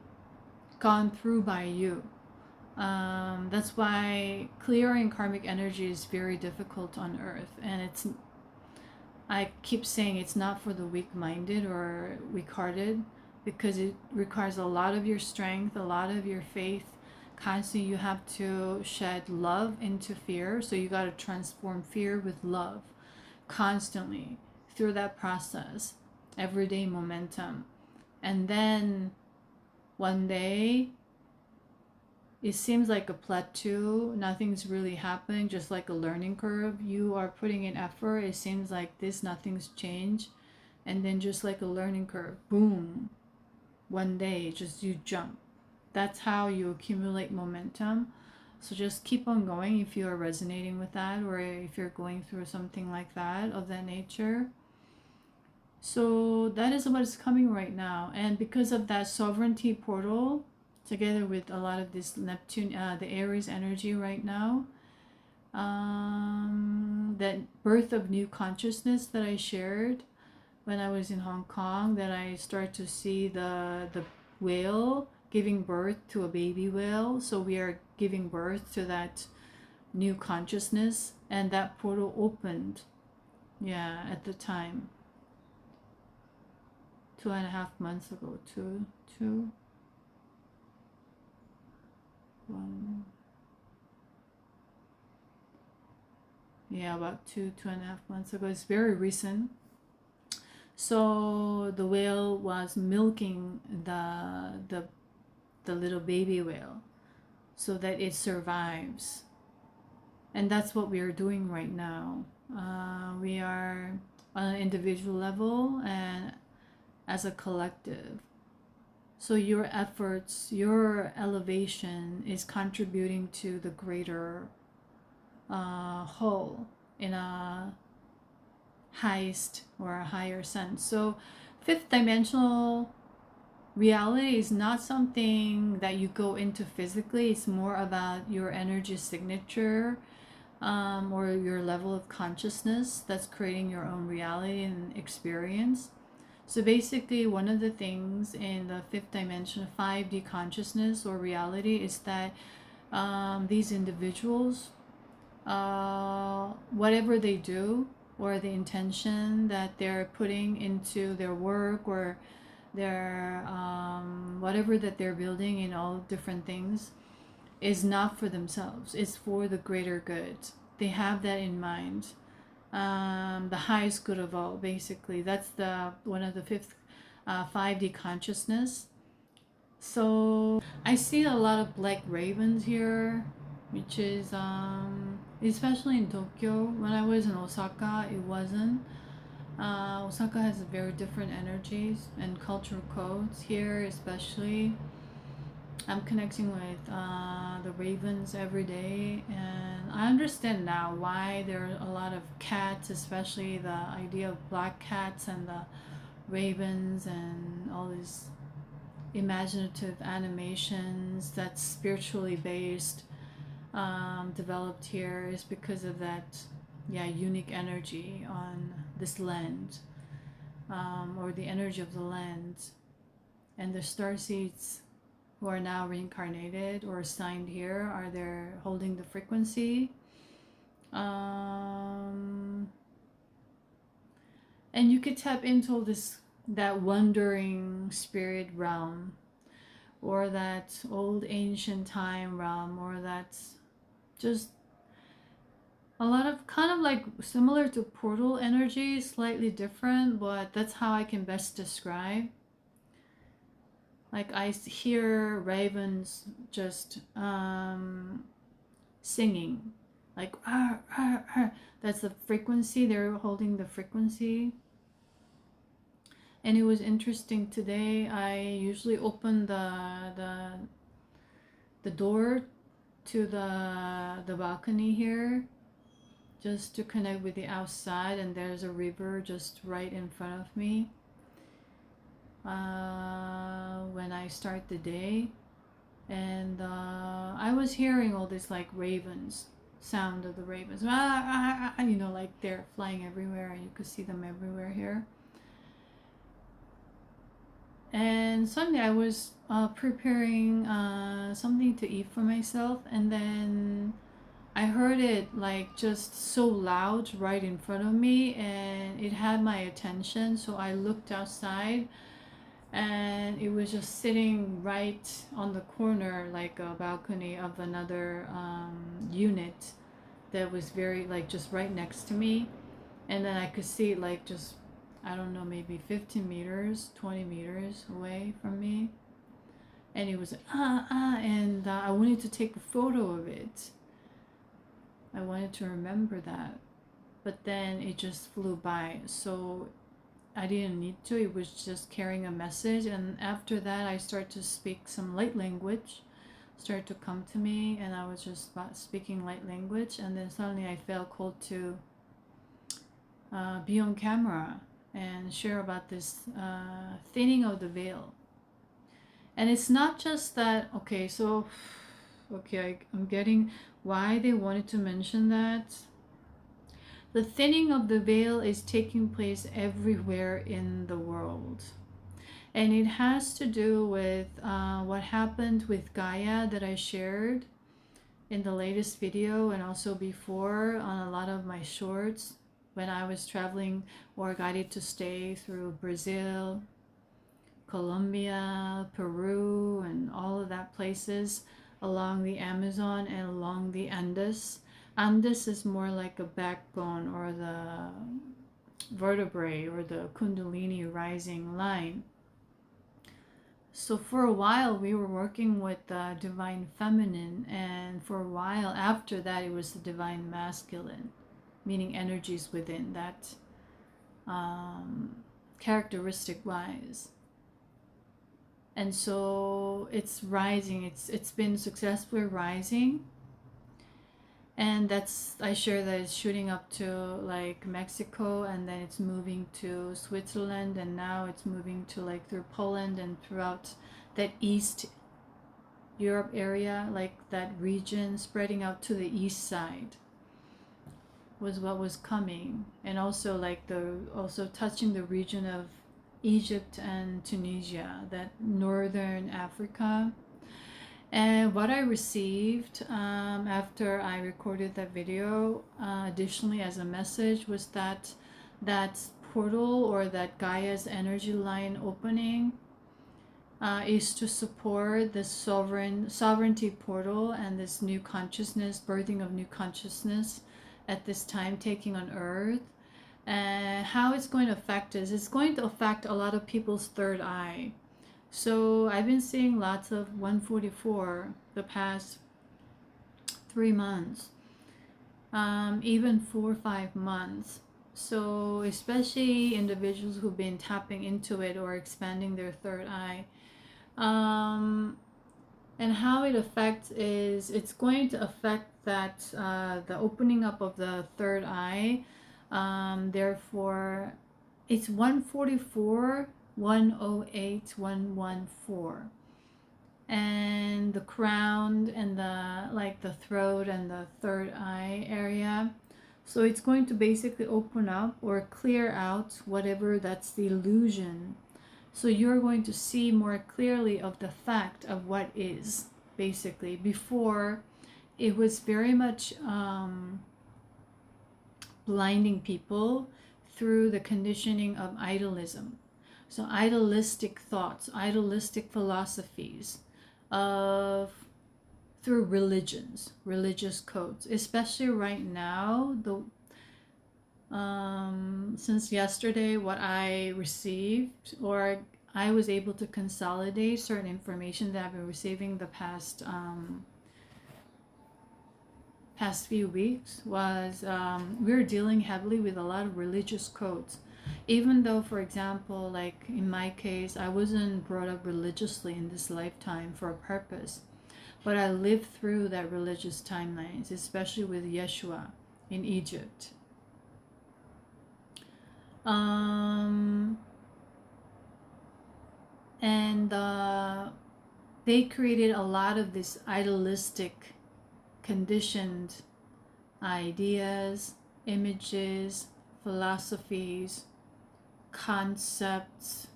through by you. That's why clearing karmic energy is very difficult on Earth, and I keep saying it's not for the weak-minded or weak-hearted, because it requires a lot of your strength, a lot of your faith. Constantly you have to shed love into fear, so you got to transform fear with love constantly through that process, everyday momentum. And then one day it seems like a plateau, nothing's really happening, just like a learning curve. You are putting in effort, it seems like nothing's changed, and then just like a learning curve, boom, one day just you jump. That's how you accumulate momentum. So just keep on going if you are resonating with that, or if you're going through something like that, of that nature. So that is what is coming right now. And because of that sovereignty portal, together with a lot of this Neptune, the Aries energy right now, that birth of new consciousness that I shared when I was in Hong Kong, that I start to see the whale giving birth to a baby whale. So we are giving birth to that new consciousness, and that portal opened, at the time, 2.5 months ago. About 2.5 months ago. It's very recent. So the whale was milking the little baby whale so that it survives, and that's what we are doing right now. We are on an individual level and as a collective. So your efforts, your elevation is contributing to the greater whole in a highest or a higher sense. So fifth dimensional reality is not something that you go into physically. It's more about your energy signature, or your level of consciousness that's creating your own reality and experience. So basically, one of the things in the fifth dimension, 5D consciousness or reality, is that these individuals, whatever they do, or the intention that they're putting into their work, or their whatever that they're building in all different things, is not for themselves. It's for the greater good. They have that in mind. The highest good of all, basically. That's the one of the fifth 5D consciousness. So I see a lot of black ravens here, which is especially in Tokyo. When I was in Osaka, it wasn't. Osaka has very different energies and cultural codes. Here especially, I'm connecting with the ravens every day, and I understand now why there are a lot of cats, especially the idea of black cats and the ravens and all these imaginative animations that's spiritually based, developed here, is because of that, yeah, unique energy on this land, or the energy of the land. And the starseeds who are now reincarnated or assigned here, are there holding the frequency, and you could tap into this, that wandering spirit realm, or that old ancient time realm, or that's just a lot of kind of like similar to portal energy, slightly different, but that's how I can best describe. Like I hear ravens just singing, like "Arr, arr, arr." That's the frequency, they're holding the frequency. And it was interesting today. I usually open the door to the balcony here, just to connect with the outside, and there's a river just right in front of me. When I start the day, and I was hearing all this like ravens, sound of the ravens, you know, like they're flying everywhere, and you could see them everywhere here. And suddenly I was preparing something to eat for myself, and then I heard it like just so loud right in front of me, and it had my attention. So I looked outside, and it was just sitting right on the corner, like a balcony of another unit that was very like just right next to me. And then I could see it like just, I don't know, maybe 15 meters, 20 meters away from me. And it was and I wanted to take a photo of it. I wanted to remember that. But then it just flew by. So I didn't need to. It was just carrying a message. And after that, I started to speak some light language. Started to come to me, and I was just speaking light language. And then suddenly I felt called to be on camera and share about this thinning of the veil. And it's not just that, okay, so, okay, I'm getting why they wanted to mention that. The thinning of the veil is taking place everywhere in the world. And it has to do with what happened with Gaia that I shared in the latest video, and also before on a lot of my shorts, when I was traveling or guided to stay through Brazil, Colombia, Peru, and all of that places along the Amazon and along the Andes. Andes is more like a backbone, or the vertebrae, or the Kundalini rising line. So for a while we were working with the divine feminine, and for a while after that it was the divine masculine, meaning energies within that, characteristic wise. And so it's rising, it's been successfully rising, and that's, I share that it's shooting up to like Mexico, and then it's moving to Switzerland, and now it's moving to like through Poland and throughout that East Europe area, like that region, spreading out to the east side. was what was coming, and also like the also touching the region of Egypt and Tunisia, that northern Africa. And what I received after I recorded that video, additionally as a message, was that that portal, or that Gaia's energy line opening, is to support this sovereignty portal and this new consciousness, birthing of new consciousness at this time taking on Earth. And how it's going to affect is it's going to affect a lot of people's third eye. So I've been seeing lots of 144 the past 3 months, even 4 or 5 months. So especially individuals who've been tapping into it or expanding their third eye. And how it affects is it's going to affect that the opening up of the third eye. Therefore, it's 144, 108, 114, and the crown and the like the throat and the third eye area. So it's going to basically open up or clear out whatever that's the illusion. So you're going to see more clearly of the fact of what is. Basically, before it was very much blinding people through the conditioning of idolism. So idolistic thoughts, idolistic philosophies of through religions, religious codes, especially right now. Since yesterday, what I received, or I was able to consolidate certain information that I've been receiving the past few weeks, was we're dealing heavily with a lot of religious codes. Even though, for example, like in my case, I wasn't brought up religiously in this lifetime for a purpose, but I lived through that religious timelines, especially with Yeshua in Egypt. And they created a lot of this idealistic, conditioned ideas, images, philosophies, concepts,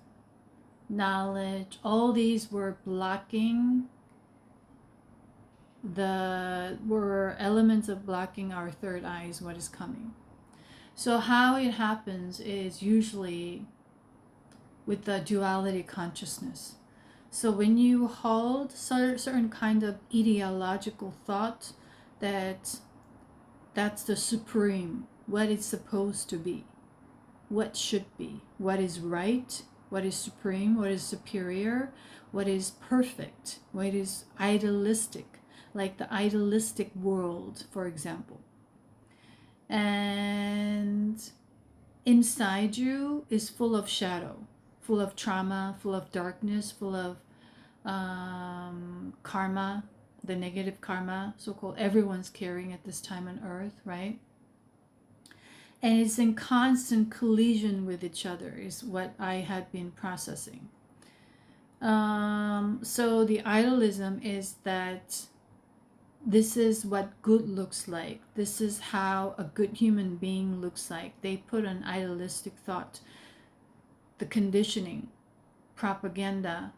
knowledge. All these were blocking were elements of blocking our third eye, is what is coming. So how it happens is usually with the duality consciousness. So when you hold certain kind of ideological thought that that's the supreme, what it's supposed to be, what should be, what is right, what is supreme, what is superior, what is perfect, what is idealistic, like the idealistic world, for example. And inside you is full of shadow, full of trauma, full of darkness, full of karma, the negative karma, so-called, everyone's carrying at this time on Earth, right? And it's in constant collision with each other, is what I had been processing. So the idealism is that this is what good looks like. This is how a good human being looks like. They put an idealistic thought, the conditioning, propaganda,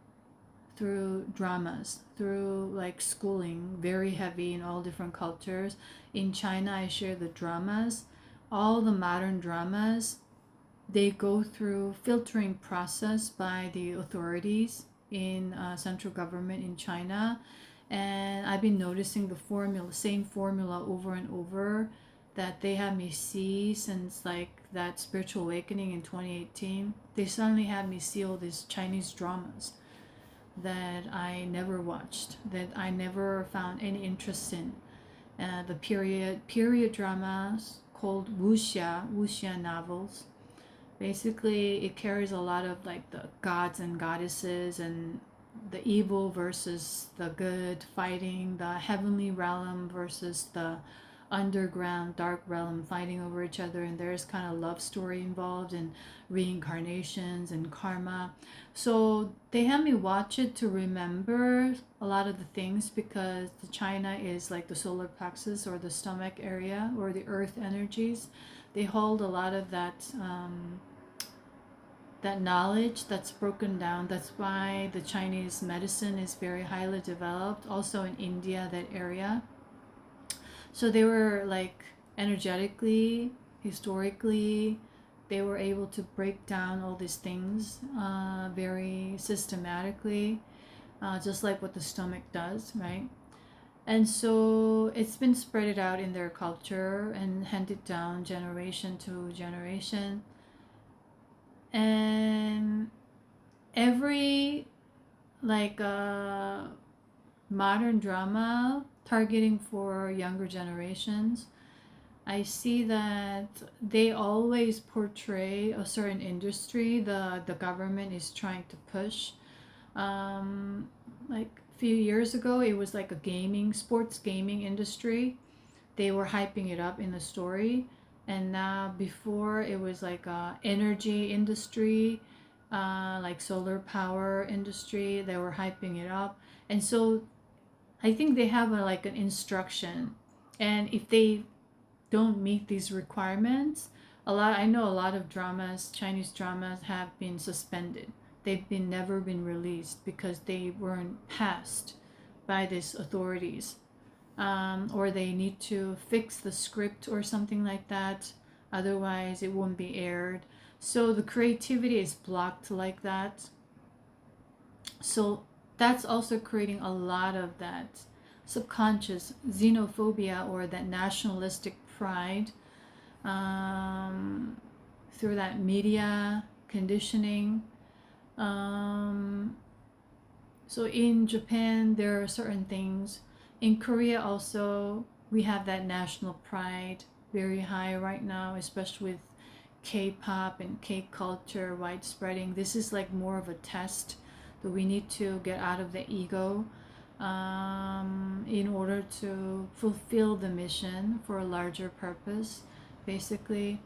through dramas, through like schooling, very heavy in all different cultures. In China, I share the dramas. All the modern dramas, they go through filtering process by the authorities in central government in China. And I've been noticing the same formula over and over that they had me see since like that spiritual awakening in 2018. They suddenly had me see all these Chinese dramas that I never watched, that I never found any interest in. The period dramas called wuxia novels. Basically, it carries a lot of like the gods and goddesses and the evil versus the good, fighting the heavenly realm versus the underground dark realm fighting over each other, and there's kind of love story involved and reincarnations and karma. So they had me watch it to remember a lot of the things, because the China is like the solar plexus or the stomach area or the earth energies. They hold a lot of that knowledge that's broken down. That's why the Chinese medicine is very highly developed. Also in India, that area. So they were like energetically, historically, they were able to break down all these things very systematically, just like what the stomach does, right? And so it's been spread out in their culture and handed down generation to generation. And every like modern drama targeting for younger generations, I see that they always portray a certain industry the government is trying to push. Like a few years ago, it was like a sports gaming industry. They were hyping it up in the story. And now, before, it was like a energy industry, like solar power industry. They were hyping it up. And so I think they have like an instruction. And if they don't meet these requirements, I know a lot of dramas, Chinese dramas, have been suspended. They've never been released because they weren't passed by these authorities, or they need to fix the script or something like that. Otherwise, it won't be aired. So the creativity is blocked like that. So that's also creating a lot of that subconscious xenophobia or that nationalistic pride, through that media conditioning. So in Japan, there are certain things. In Korea also, we have that national pride very high right now, especially with K-pop and K-culture widespreading. This is like more of a test that we need to get out of the ego, in order to fulfill the mission for a larger purpose, basically.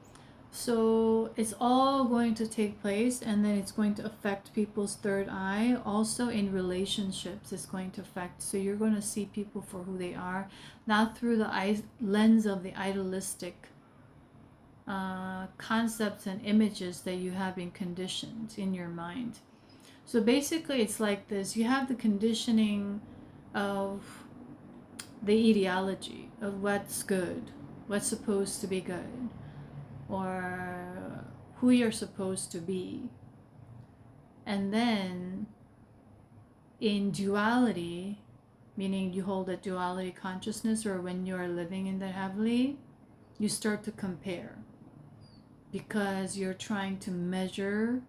So it's all going to take place, and then it's going to affect people's third eye. Also in relationships, it's going to affect. So you're going to see people for who they are, not through the lens of the idealistic concepts and images that you have been conditioned in your mind. So basically, it's like this. You have the conditioning of the ideology of what's good, what's supposed to be good, or who you're supposed to be. And then in duality, meaning you hold a duality consciousness, or when you're living in that heavily, you start to compare, because you're trying to measure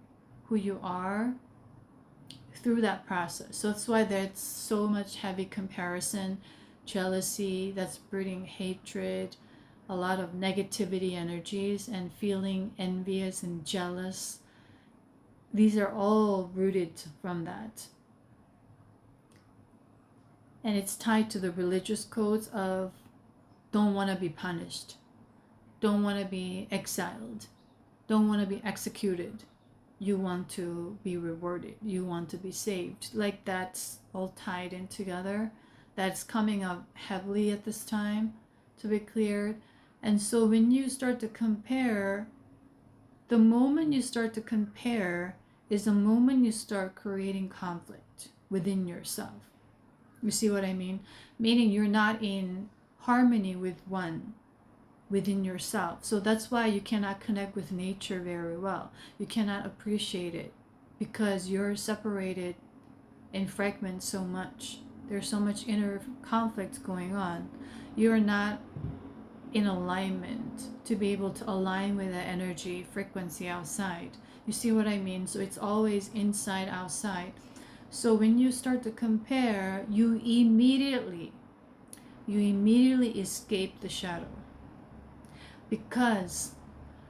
who you are through that process. So that's why there's so much heavy comparison, jealousy, that's breeding hatred, a lot of negativity energies, and feeling envious and jealous. These are all rooted from that. And it's tied to the religious codes of don't want to be punished, don't want to be exiled, don't want to be executed. You want to be rewarded, you want to be saved. Like that's all tied in together. That's coming up heavily at this time to be cleared. And so when you start to compare, the moment you start to compare is the moment you start creating conflict within yourself. You see what I mean? Meaning you're not in harmony with one within yourself. So that's why you cannot connect with nature very well. You cannot appreciate it, because you're separated in fragments so much. There's so much inner conflict going on. You're not in alignment to be able to align with the energy frequency outside. You see what I mean? So it's always inside, outside. So when you start to compare, you immediately escape the shadow, because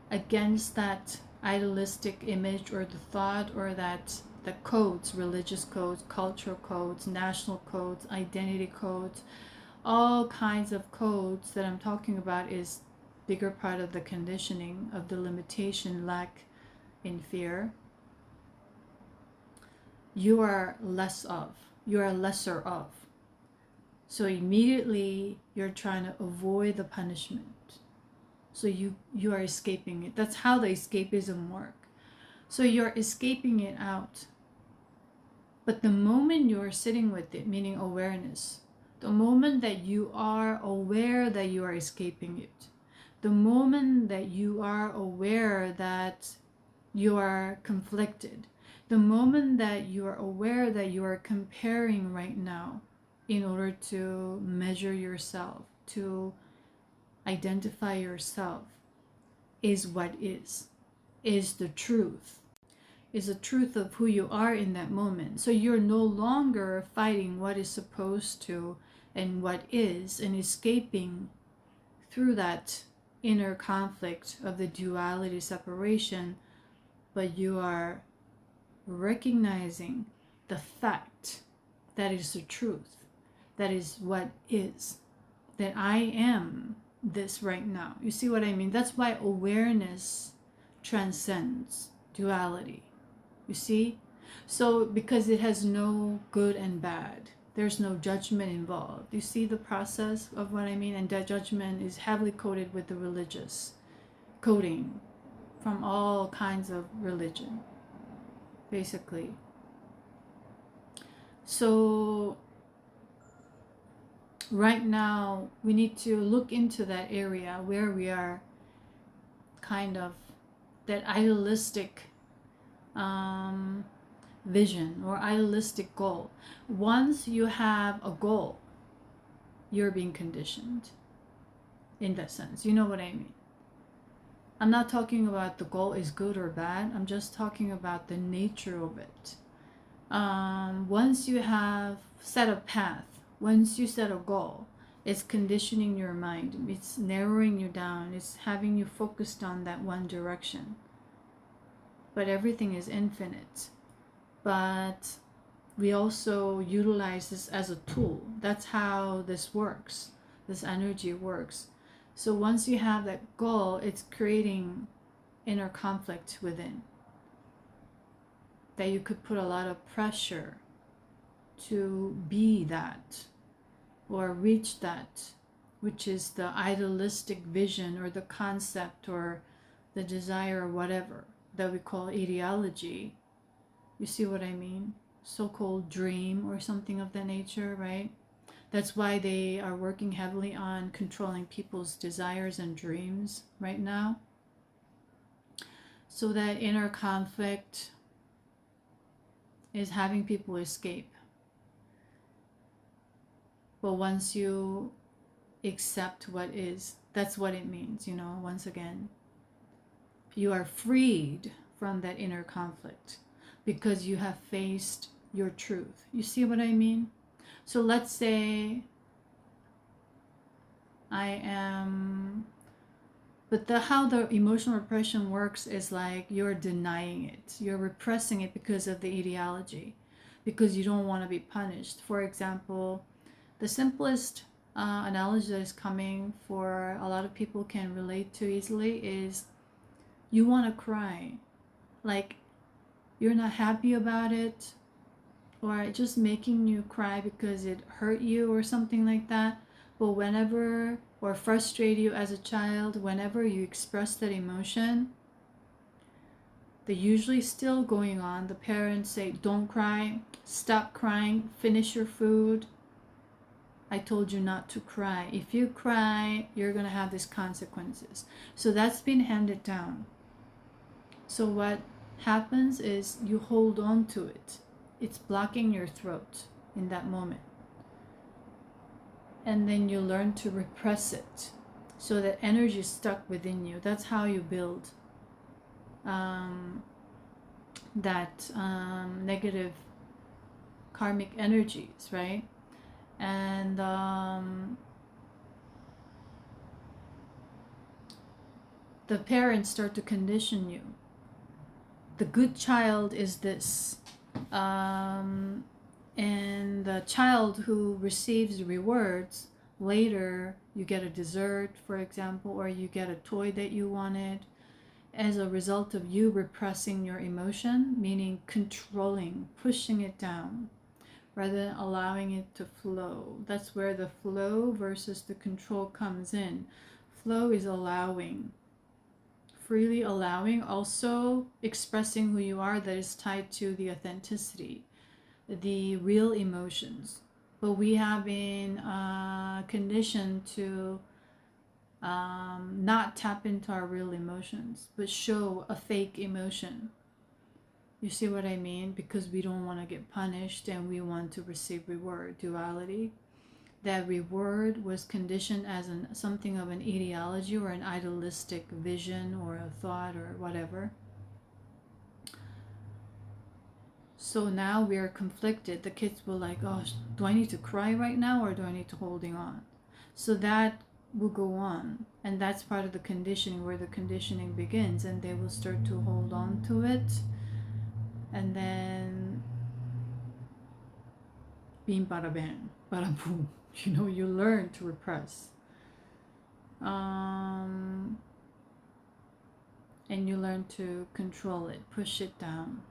against that idealistic image or the thought, or that the codes, religious codes, cultural codes, national codes, identity codes, all kinds of codes that I'm talking about is bigger part of the conditioning of the limitation, lack in fear. You are less of, you are lesser of. So immediately you're trying to avoid the punishment. So you are escaping it. That's how the escapism work. So you're escaping it out. But the moment you're sitting with it, meaning awareness, the moment that you are aware that you are escaping it, the moment that you are aware that you are conflicted, the moment that you are aware that you are comparing right now in order to measure yourself, to identify yourself, is what is the truth, is the truth of who you are in that moment. So you're no longer fighting what is supposed to and what is, and escaping through that inner conflict of the duality separation, but you are recognizing the fact that is the truth, that is what is, that I am this right now. You see what I mean? That's why awareness transcends duality. You see? So because it has no good and bad, there's no judgment involved. You see the process of what I mean? And that judgment is heavily coded with the religious coding from all kinds of religion, basically. So right now we need to look into that area where we are kind of that idealistic vision or idealistic goal. Once you have a goal, you're being conditioned in that sense. You know what I mean? I'm not talking about the goal is good or bad. I'm just talking about the nature of it. Once you have set a path, once you set a goal, it's conditioning your mind. It's narrowing you down. It's having you focused on that one direction. But everything is infinite. But we also utilize this as a tool. That's how this works. This energy works. So once you have that goal, it's creating inner conflict within. That you could put a lot of pressure to be that or reach that, which is the idealistic vision or the concept or the desire or whatever that we call ideology. You see what I mean? So-called dream or something of that nature, right? That's why they are working heavily on controlling people's desires and dreams right now. So that inner conflict is having people escape. But once you accept what is, that's what it means, you know, once again. You are freed from that inner conflict because you have faced your truth. You see what I mean? So let's say I am, but how the emotional repression works is like you're denying it. You're repressing it because of the ideology, because you don't want to be punished. For example, the simplest analogy that is coming for a lot of people can relate to easily is you want to cry. Like you're not happy about it, or just making you cry because it hurt you or something like that. But whenever, or frustrate you as a child, whenever you express that emotion, they're usually still going on. The parents say, don't cry, stop crying, finish your food. I told you not to cry. If you cry, you're going to have these consequences. So that's been handed down. So what happens is you hold on to it. It's blocking your throat in that moment. And then you learn to repress it so that energy is stuck within you. That's how you build that negative karmic energies, right? And the parents start to condition you. The good child is this. And the child who receives rewards later you get a dessert, for example, or you get a toy that you wanted as a result of you repressing your emotion, meaning controlling, pushing it down, rather than allowing it to flow. That's where the flow versus the control comes in. Flow is allowing, freely allowing, also expressing who you are, that is tied to the authenticity, the real emotions. But we have been conditioned to not tap into our real emotions, but show a fake emotion. You see what I mean? Because we don't want to get punished and we want to receive reward, duality. That reward was conditioned as something of an ideology or an idealistic vision or a thought or whatever. So now we are conflicted. The kids will like, oh, do I need to cry right now or do I need to holding on? So that will go on, and that's part of the conditioning, where the conditioning begins, and they will start to hold on to it, and then beam bada bang, bada boom. You learn to repress, and you learn to control it, push it down.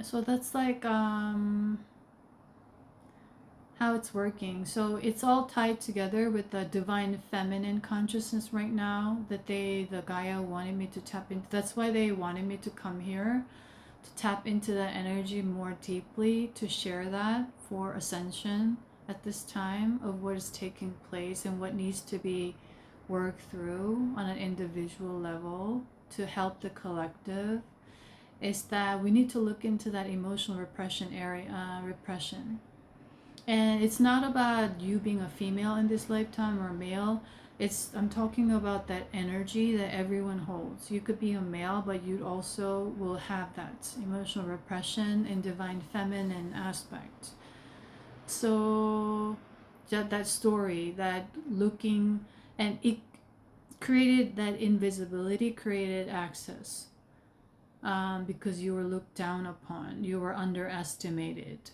So that's like how it's working. So it's all tied together with the divine feminine consciousness right now that the Gaia wanted me to tap into. That's why they wanted me to come here, to tap into that energy more deeply, to share that for Ascension at this time of what is taking place and what needs to be worked through on an individual level to help the collective. Is that we need to look into that emotional repression area, repression. And it's not about you being a female in this lifetime or male. I'm talking about that energy that everyone holds. You could be a male, but you also will have that emotional repression in divine feminine aspect. So that story, that looking, and it created that invisibility, created access. Because you were looked down upon, you were underestimated,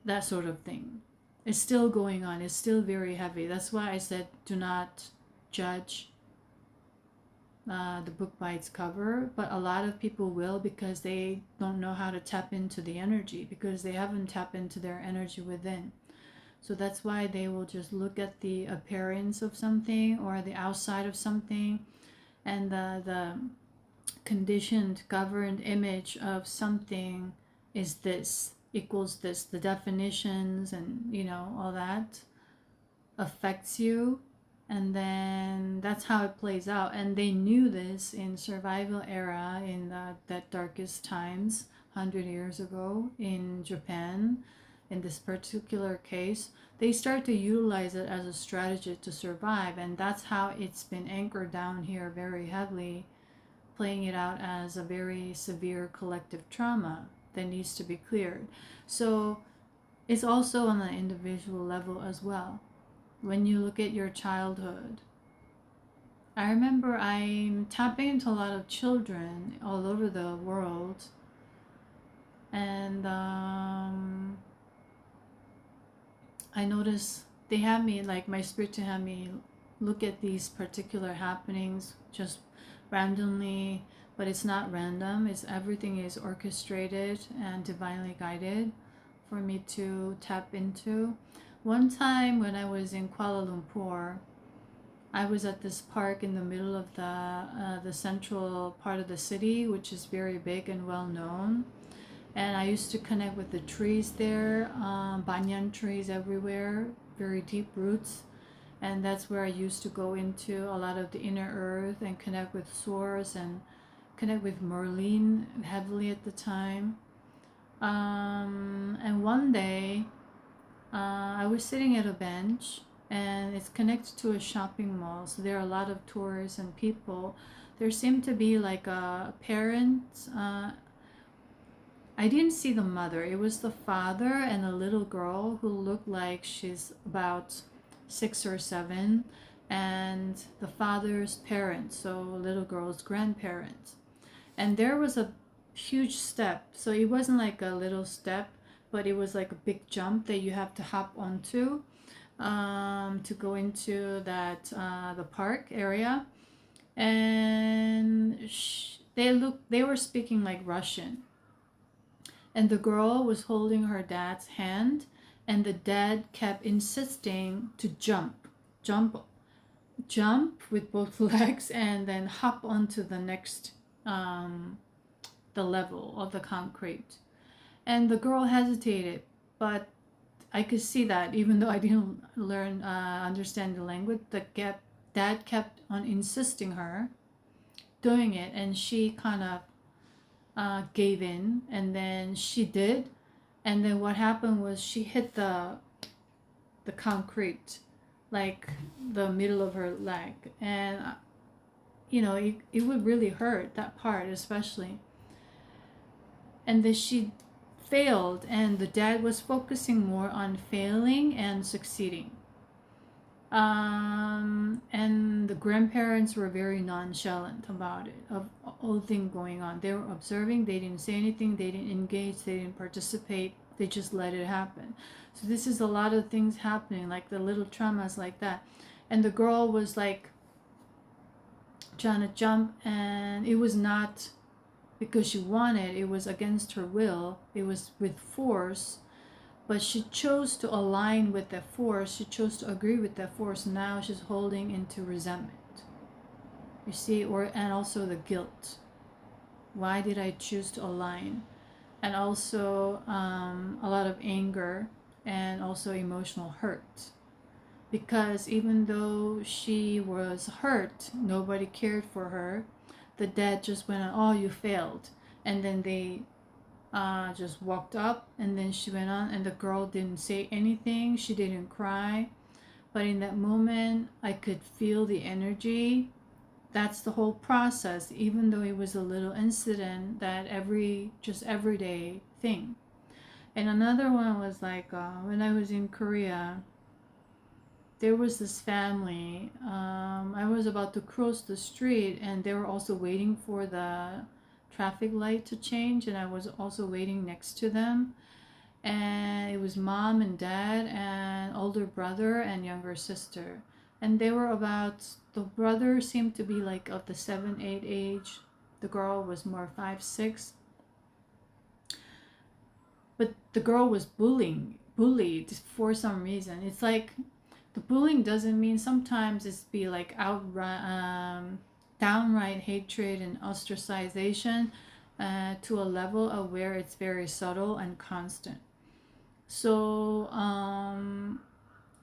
that sort of thing. It's still going on. It's still very heavy. That's why I said do not judge the book by its cover. But a lot of people will, because they don't know how to tap into the energy, because they haven't tapped into their energy within. So that's why they will just look at the appearance of something or the outside of something, and the conditioned, governed image of something is this, equals this, the definitions and all that affects you, and then that's how it plays out. And they knew this in survival era, in that darkest times 100 years ago in Japan. In this particular case, they start to utilize it as a strategy to survive, and that's how it's been anchored down here very heavily, playing it out as a very severe collective trauma that needs to be cleared. So it's also on an individual level as well. When you look at your childhood, I remember I'm tapping into a lot of children all over the world, and I notice they have me, like my spirit to have me look at these particular happenings just randomly, but it's not random. It's everything is orchestrated and divinely guided for me to tap into. One time when I was in Kuala Lumpur, I was at this park in the middle of the central part of the city, which is very big and well known. And I used to connect with the trees there, banyan trees everywhere, very deep roots. And that's where I used to go into a lot of the inner earth and connect with Source and connect with Merlin heavily at the time. And one day, I was sitting at a bench, and it's connected to a shopping mall. So there are a lot of tourists and people. There seemed to be like a parent. I didn't see the mother. It was the father and a little girl who looked like she's about 6 or 7, and the father's parents, so little girl's grandparents. And there was a huge step. So it wasn't like a little step, but it was like a big jump that you have to hop onto. to go into that the park area, and they were speaking like Russian, and the girl was holding her dad's hand, and the dad kept insisting to jump with both legs, and then hop onto the next the level of the concrete. And the girl hesitated, but I could see that even though I didn't understand the language, dad kept on insisting her doing it, and she kind of gave in, and then she did, and then what happened was she hit the concrete, like the middle of her leg, and it would really hurt, that part especially. And then she failed, and the dad was focusing more on failing and succeeding. And the grandparents were very nonchalant about it, of all things going on. They were observing, they didn't say anything, they didn't engage, they didn't participate, they just let it happen. So this is a lot of things happening, like the little traumas like that. And the girl was like trying to jump, and it was not because she wanted, it was against her will, it was with force. But she chose to align with that force. She chose to agree with that force. Now she's holding into resentment. You see, and also the guilt. Why did I choose to align? And also a lot of anger and also emotional hurt. Because even though she was hurt, nobody cared for her. The dad just went on, oh, you failed. And then they just walked up, and then she went on, and the girl didn't say anything, she didn't cry. But in that moment I could feel the energy. That's the whole process, even though it was a little incident, that everyday thing. And another one was like when I was in Korea, there was this family. I was about to cross the street, and they were also waiting for the traffic light to change, and I was also waiting next to them. And it was mom and dad and older brother and younger sister. And they were about, the brother seemed to be like of the 7-8 age. The girl was more 5-6. But the girl was bullied for some reason. It's like the bullying doesn't mean, sometimes it's be like downright hatred and ostracization to a level of where it's very subtle and constant. So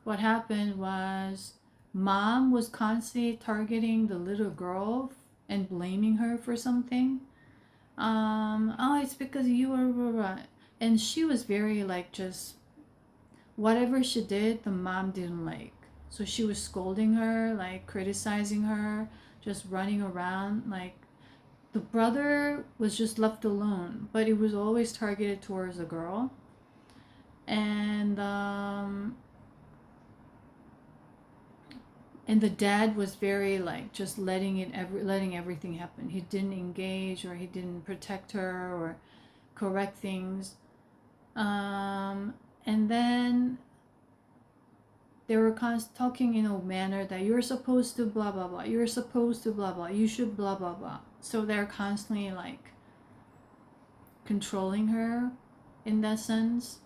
what happened was, mom was constantly targeting the little girl and blaming her for something. Oh, it's because you were, and she was very like, just whatever she did, the mom didn't like. So she was scolding her, like criticizing her, just running around. Like the brother was just left alone, but it was always targeted towards the girl. And the dad was very like just letting everything happen. He didn't engage, or he didn't protect her or correct things. And then they were talking in a manner that you're supposed to blah blah blah, you're supposed to blah blah, you should blah blah blah. So they're constantly like controlling her in that sense.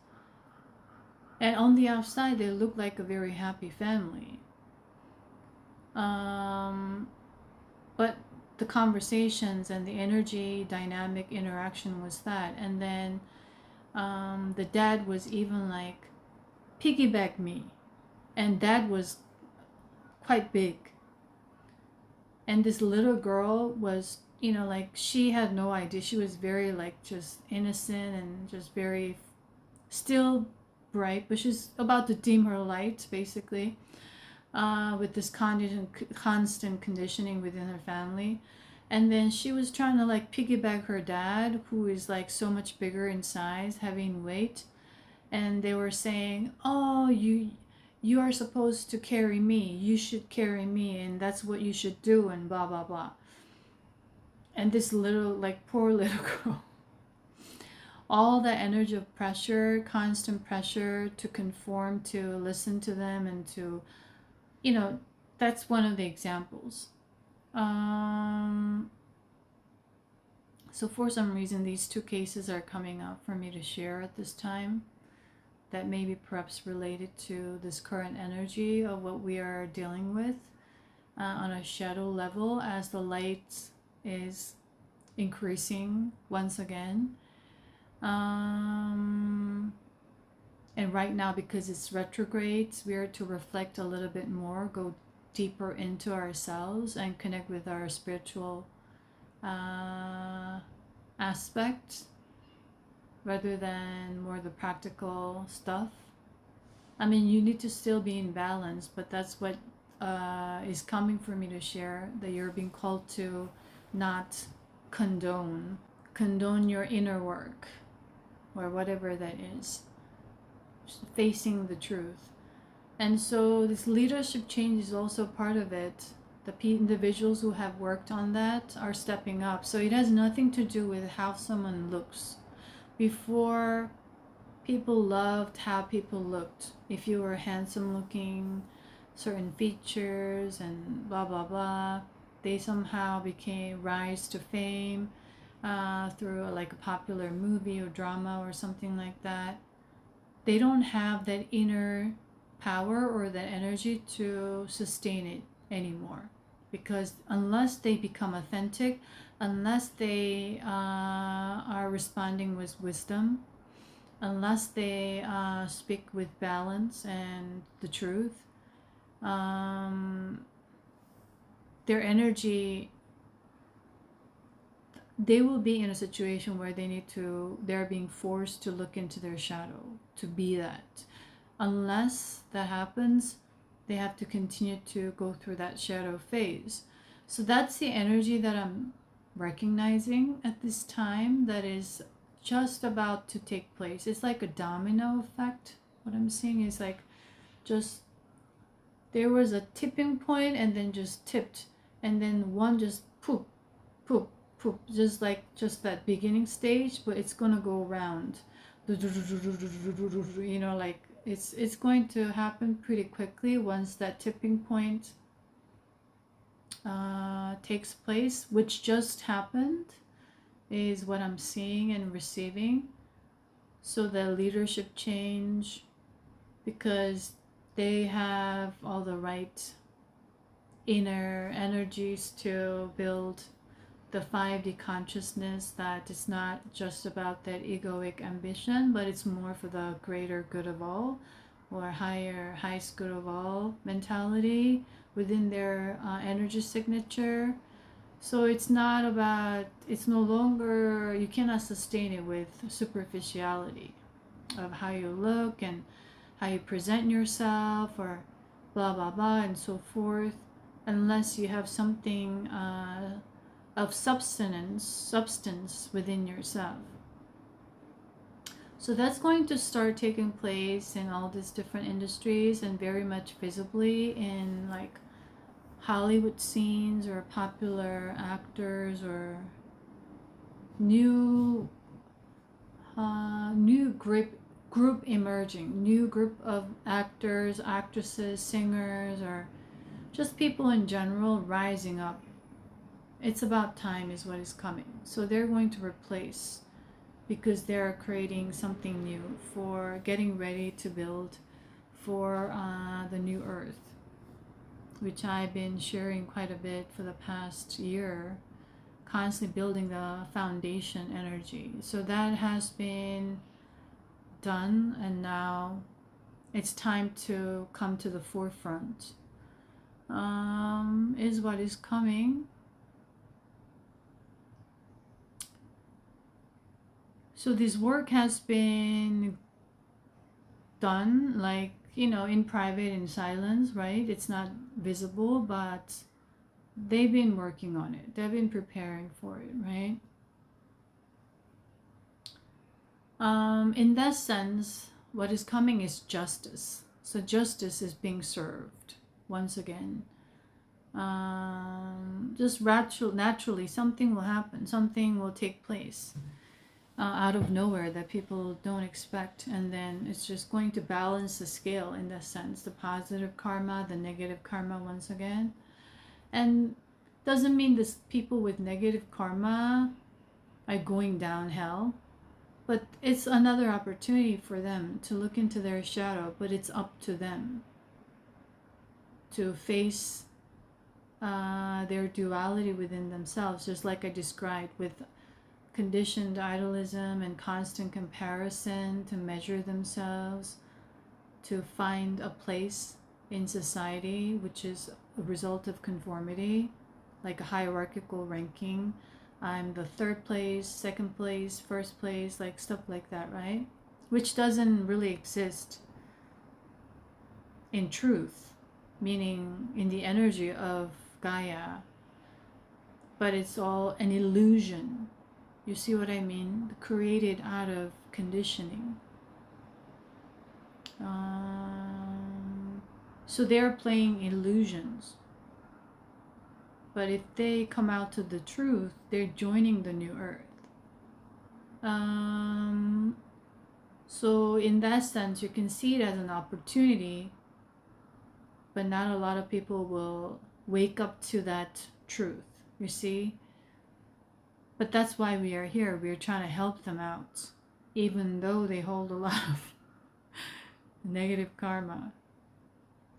And on the outside, they look like a very happy family. But the conversations and the energy dynamic interaction was that. And then the dad was even like, piggyback me. And dad was quite big. And this little girl was, like she had no idea. She was very like just innocent and just very still bright, but she's about to dim her light basically, with this constant conditioning within her family. And then she was trying to like piggyback her dad, who is like so much bigger in size, heavy in weight. And they were saying, oh, you are supposed to carry me, you should carry me, and that's what you should do, and blah blah blah. And this little like poor little girl, all that energy of pressure, constant pressure to conform, to listen to them, and to, you know, that's one of the examples. So for some reason, these two cases are coming up for me to share at this time, that may be perhaps related to this current energy of what we are dealing with on a shadow level, as the light is increasing once again. And right now, because it's retrograde, we are to reflect a little bit more, go deeper into ourselves and connect with our spiritual aspect rather than more the practical stuff. I mean, you need to still be in balance, but that's what is coming for me to share, that you're being called to not condone your inner work or whatever that is, facing the truth. And so this leadership change is also part of it. The individuals who have worked on that are stepping up. So it has nothing to do with how someone looks. Before, people loved how people looked. If you were handsome looking, certain features and blah blah blah, they somehow rise to fame through like a popular movie or drama or something like that. They don't have that inner power or that energy to sustain it anymore, because unless they become authentic, unless they are responding with wisdom, unless they speak with balance and the truth, their energy, they will be in a situation where they're being forced to look into their shadow, to be that. Unless that happens, they have to continue to go through that shadow phase. So that's the energy that I'm recognizing at this time, that is just about to take place. It's like a domino effect. What I'm seeing is like, just there was a tipping point and then just tipped, and then one just poop, poop, poop, just that beginning stage, but it's gonna go around, you know, like it's going to happen pretty quickly once that tipping point takes place, which just happened, is what I'm seeing and receiving. So the leadership change, because they have all the right inner energies to build the 5D consciousness, that it's not just about that egoic ambition, but it's more for the greater good of all, or highest good of all mentality within their energy signature. So it's no longer, you cannot sustain it with superficiality of how you look and how you present yourself or blah blah blah and so forth, unless you have something of substance within yourself. So that's going to start taking place in all these different industries, and very much visibly in like Hollywood scenes or popular actors or new group emerging, new group of actors, actresses, singers, or just people in general rising up. It's about time is what is coming. So they're going to replace, because they're creating something new, for getting ready to build for the new earth, which I've been sharing quite a bit for the past year, constantly building the foundation energy. So that has been done, and now it's time to come to the forefront, is what is coming. So this work has been done, like, you know, in private, in silence, right? It's not visible, but they've been working on it. They've been preparing for it, right? In that sense, what is coming is justice. So justice is being served once again. Just naturally, something will happen. Something will take place. out of nowhere that people don't expect, and then it's just going to balance the scale in that sense, the positive karma, the negative karma once again. And doesn't mean this people with negative karma are going down hell, but it's another opportunity for them to look into their shadow. But it's up to them to face their duality within themselves, just like I described with conditioned idealism and constant comparison to measure themselves, to find a place in society, which is a result of conformity, like a hierarchical ranking. I'm the third place, second place, first place, like stuff like that, right? Which doesn't really exist in truth, meaning in the energy of Gaia, but it's all an illusion. You see what I mean? Created out of conditioning. So they're playing illusions. But if they come out to the truth, they're joining the new earth. So in that sense, you can see it as an opportunity, but not a lot of people will wake up to that truth, you see? But that's why we are here. We're trying to help them out, even though they hold a lot of negative karma.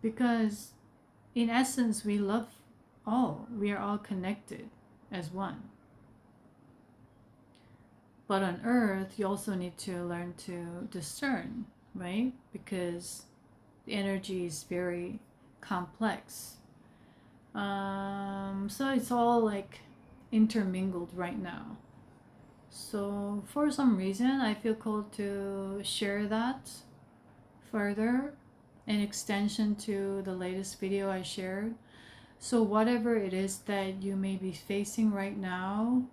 Because in essence, we love all. We are all connected as one. But on earth, you also need to learn to discern, right? Because the energy is very complex. So it's all like intermingled right now. So for some reason, I feel called to share that further, in extension to the latest video I shared. So whatever it is that you may be facing right now,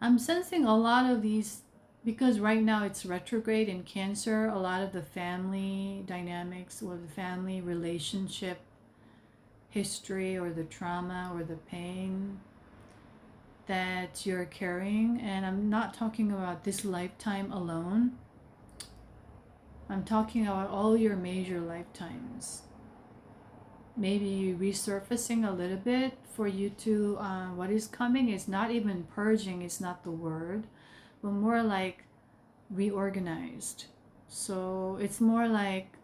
I'm sensing a lot of these, because right now it's retrograde in Cancer, a lot of the family dynamics or the family relationship history or the trauma or the pain that you're carrying. And I'm not talking about this lifetime alone. I'm talking about all your major lifetimes. Maybe resurfacing a little bit for you to, what is coming is not even purging, it's not the word, but more like reorganized. So it's more like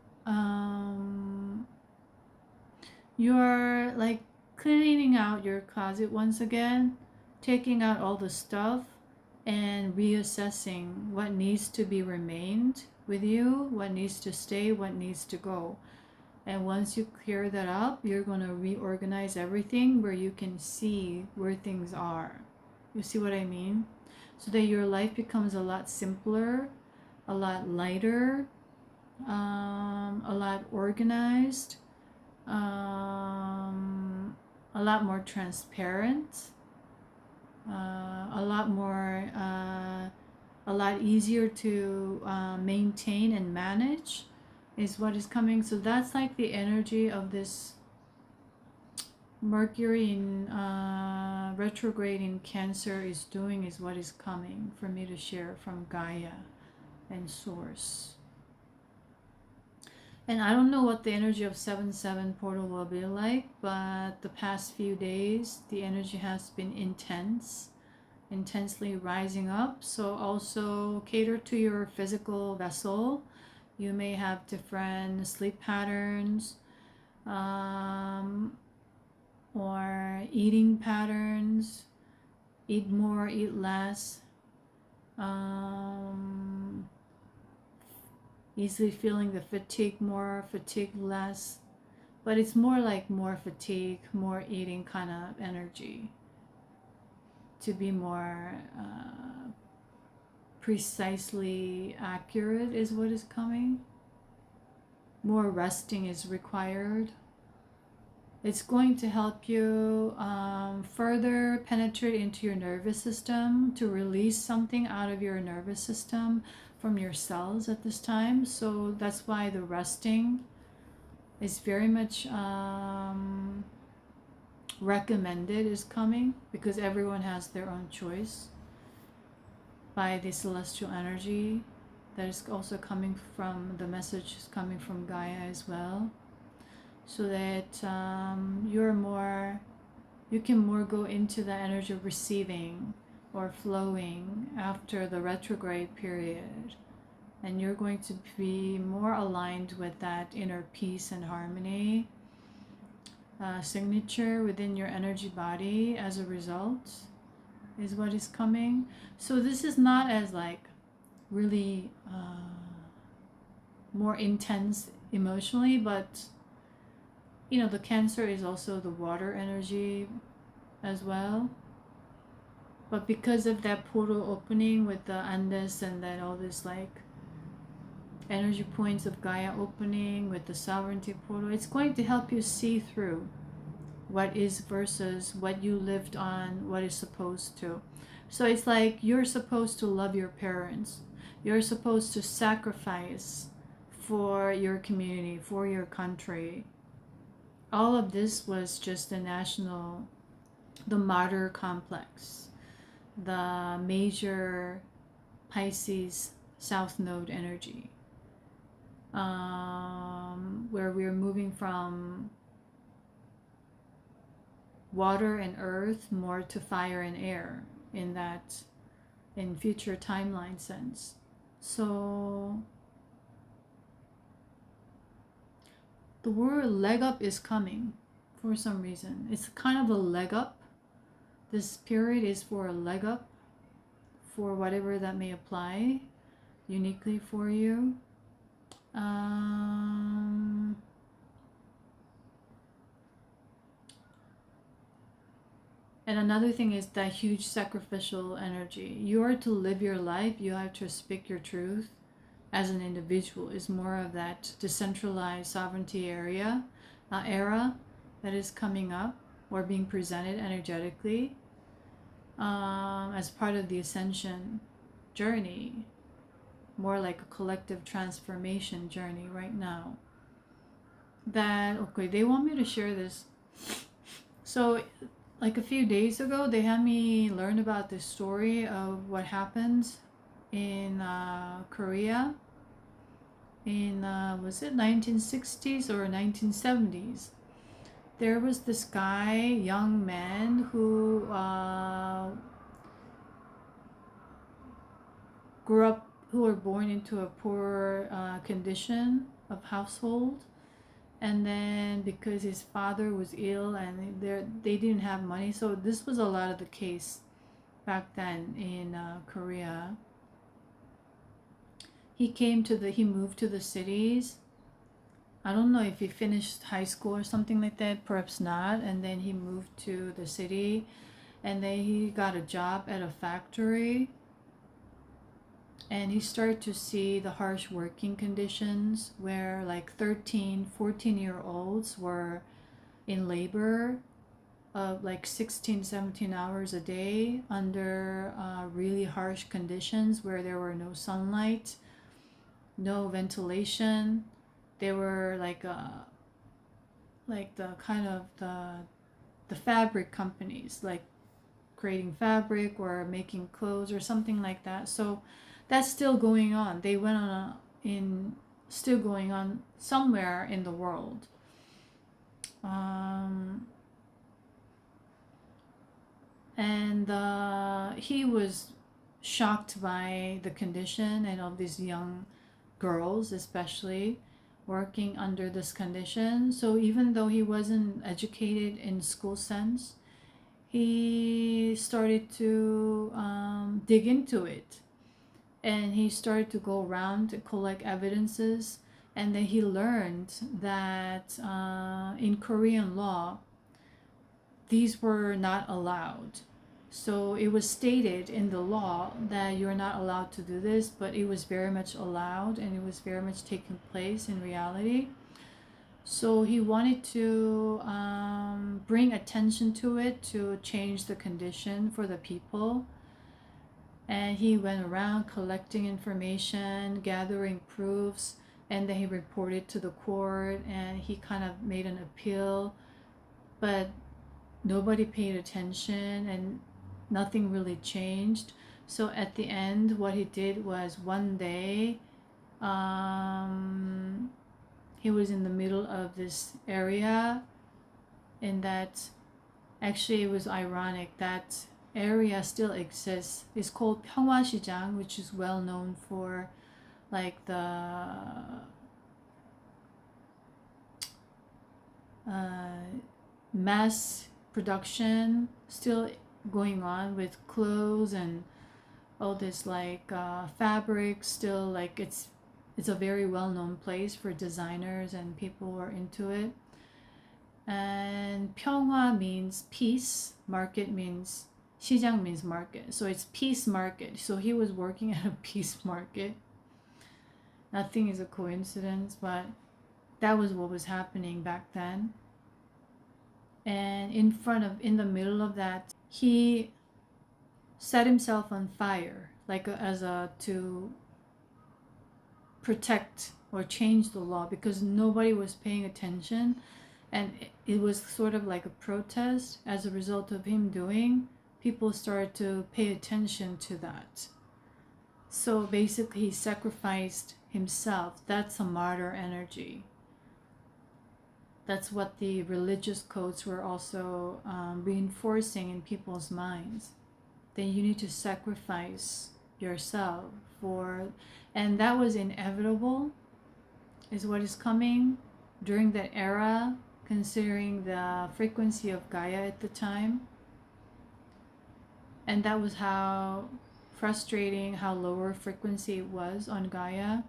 you're like cleaning out your closet once again, taking out all the stuff and reassessing what needs to be remained with you, what needs to stay, what needs to go. And once you clear that up, you're going to reorganize everything where you can see where things are. You see what I mean? So that your life becomes a lot simpler, a lot lighter, a lot organized, a lot more transparent, a lot more, a lot easier to maintain and manage is what is coming. So that's like the energy of this Mercury in retrograde in Cancer is doing, is what is coming for me to share from Gaia and Source. And I don't know what the energy of 7/7 portal will be like, but the past few days the energy has been intensely rising up. So also cater to your physical vessel. You may have different sleep patterns, or eating patterns, eat more, eat less, easily feeling the fatigue more, fatigue less, but it's more like more fatigue, more eating kind of energy, to be more precisely accurate is what is coming. More resting is required. It's going to help you further penetrate into your nervous system, to release something out of your nervous system from your cells at this time. So that's why the resting is very much recommended is coming, because everyone has their own choice. by the celestial energy that is also coming from, the message is coming from Gaia as well, so that you can more go into the energy of receiving or flowing after the retrograde period, and you're going to be more aligned with that inner peace and harmony signature within your energy body as a result is what is coming. So this is not as like really more intense emotionally, but you know, the Cancer is also the water energy as well. But because of that portal opening with the Andes and then all this like energy points of Gaia opening with the sovereignty portal, it's going to help you see through what is versus what you lived on, what is supposed to. So it's like you're supposed to love your parents. You're supposed to sacrifice for your community, for your country. All of this was just the martyr complex, the major Pisces South Node energy, where we're moving from water and earth more to fire and air in future timeline sense. So the word leg up is coming for some reason. It's kind of a leg up. This period is for a leg up for whatever that may apply uniquely for you. And another thing is that huge sacrificial energy. You are to live your life. You have to speak your truth as an individual. Is more of that decentralized sovereignty era that is coming up or being presented energetically as part of the Ascension journey. More like a collective transformation journey right now. That, okay, they want me to share this. So like a few days ago, they had me learn about this story of what happened in Korea in, was it 1960s or 1970s? There was this guy, young man, who grew up, who were born into a poor condition of household. And then because his father was ill and they didn't have money, so this was a lot of the case back then in Korea. He moved to the cities. I don't know if he finished high school or something like that, perhaps not. And then he moved to the city, and then he got a job at a factory. And he started to see the harsh working conditions where like 13, 14-year-olds were in labor of like 16, 17 hours a day under really harsh conditions where there were no sunlight, no ventilation. They were like the kind of the fabric companies, like creating fabric or making clothes or something like that. So that's still going on. They went on still going on somewhere in the world. And he was shocked by the condition and of these young girls, especially working under this condition. So even though he wasn't educated in school sense, he started to dig into it. And he started to go around to collect evidences, and then he learned that in Korean law, these were not allowed. So it was stated in the law that you're not allowed to do this, but it was very much allowed, and it was very much taking place in reality. So he wanted to bring attention to it to change the condition for the people. And he went around collecting information, gathering proofs, and then he reported to the court, and he kind of made an appeal, but nobody paid attention and nothing really changed. So at the end, what he did was one day, he was in the middle of this area, and that actually it was ironic that area still exists. It's called 평화시장, which is well known for like the mass production still going on with clothes and all this like fabric. Still like it's a very well-known place for designers and people who are into it. And 평화 means peace, market means 시장 means market, so it's peace market. So he was working at a peace market. Nothing is a coincidence, but that was what was happening back then. And in the middle of that, he set himself on fire, like to protect or change the law, because nobody was paying attention, and it was sort of like a protest. As a result of him doing, people started to pay attention to that. So basically he sacrificed himself. That's a martyr energy. That's what the religious codes were also reinforcing in people's minds. Then you need to sacrifice yourself for, and that was inevitable, is what is coming during that era, considering the frequency of Gaia at the time. And that was how frustrating, how lower frequency it was on Gaia.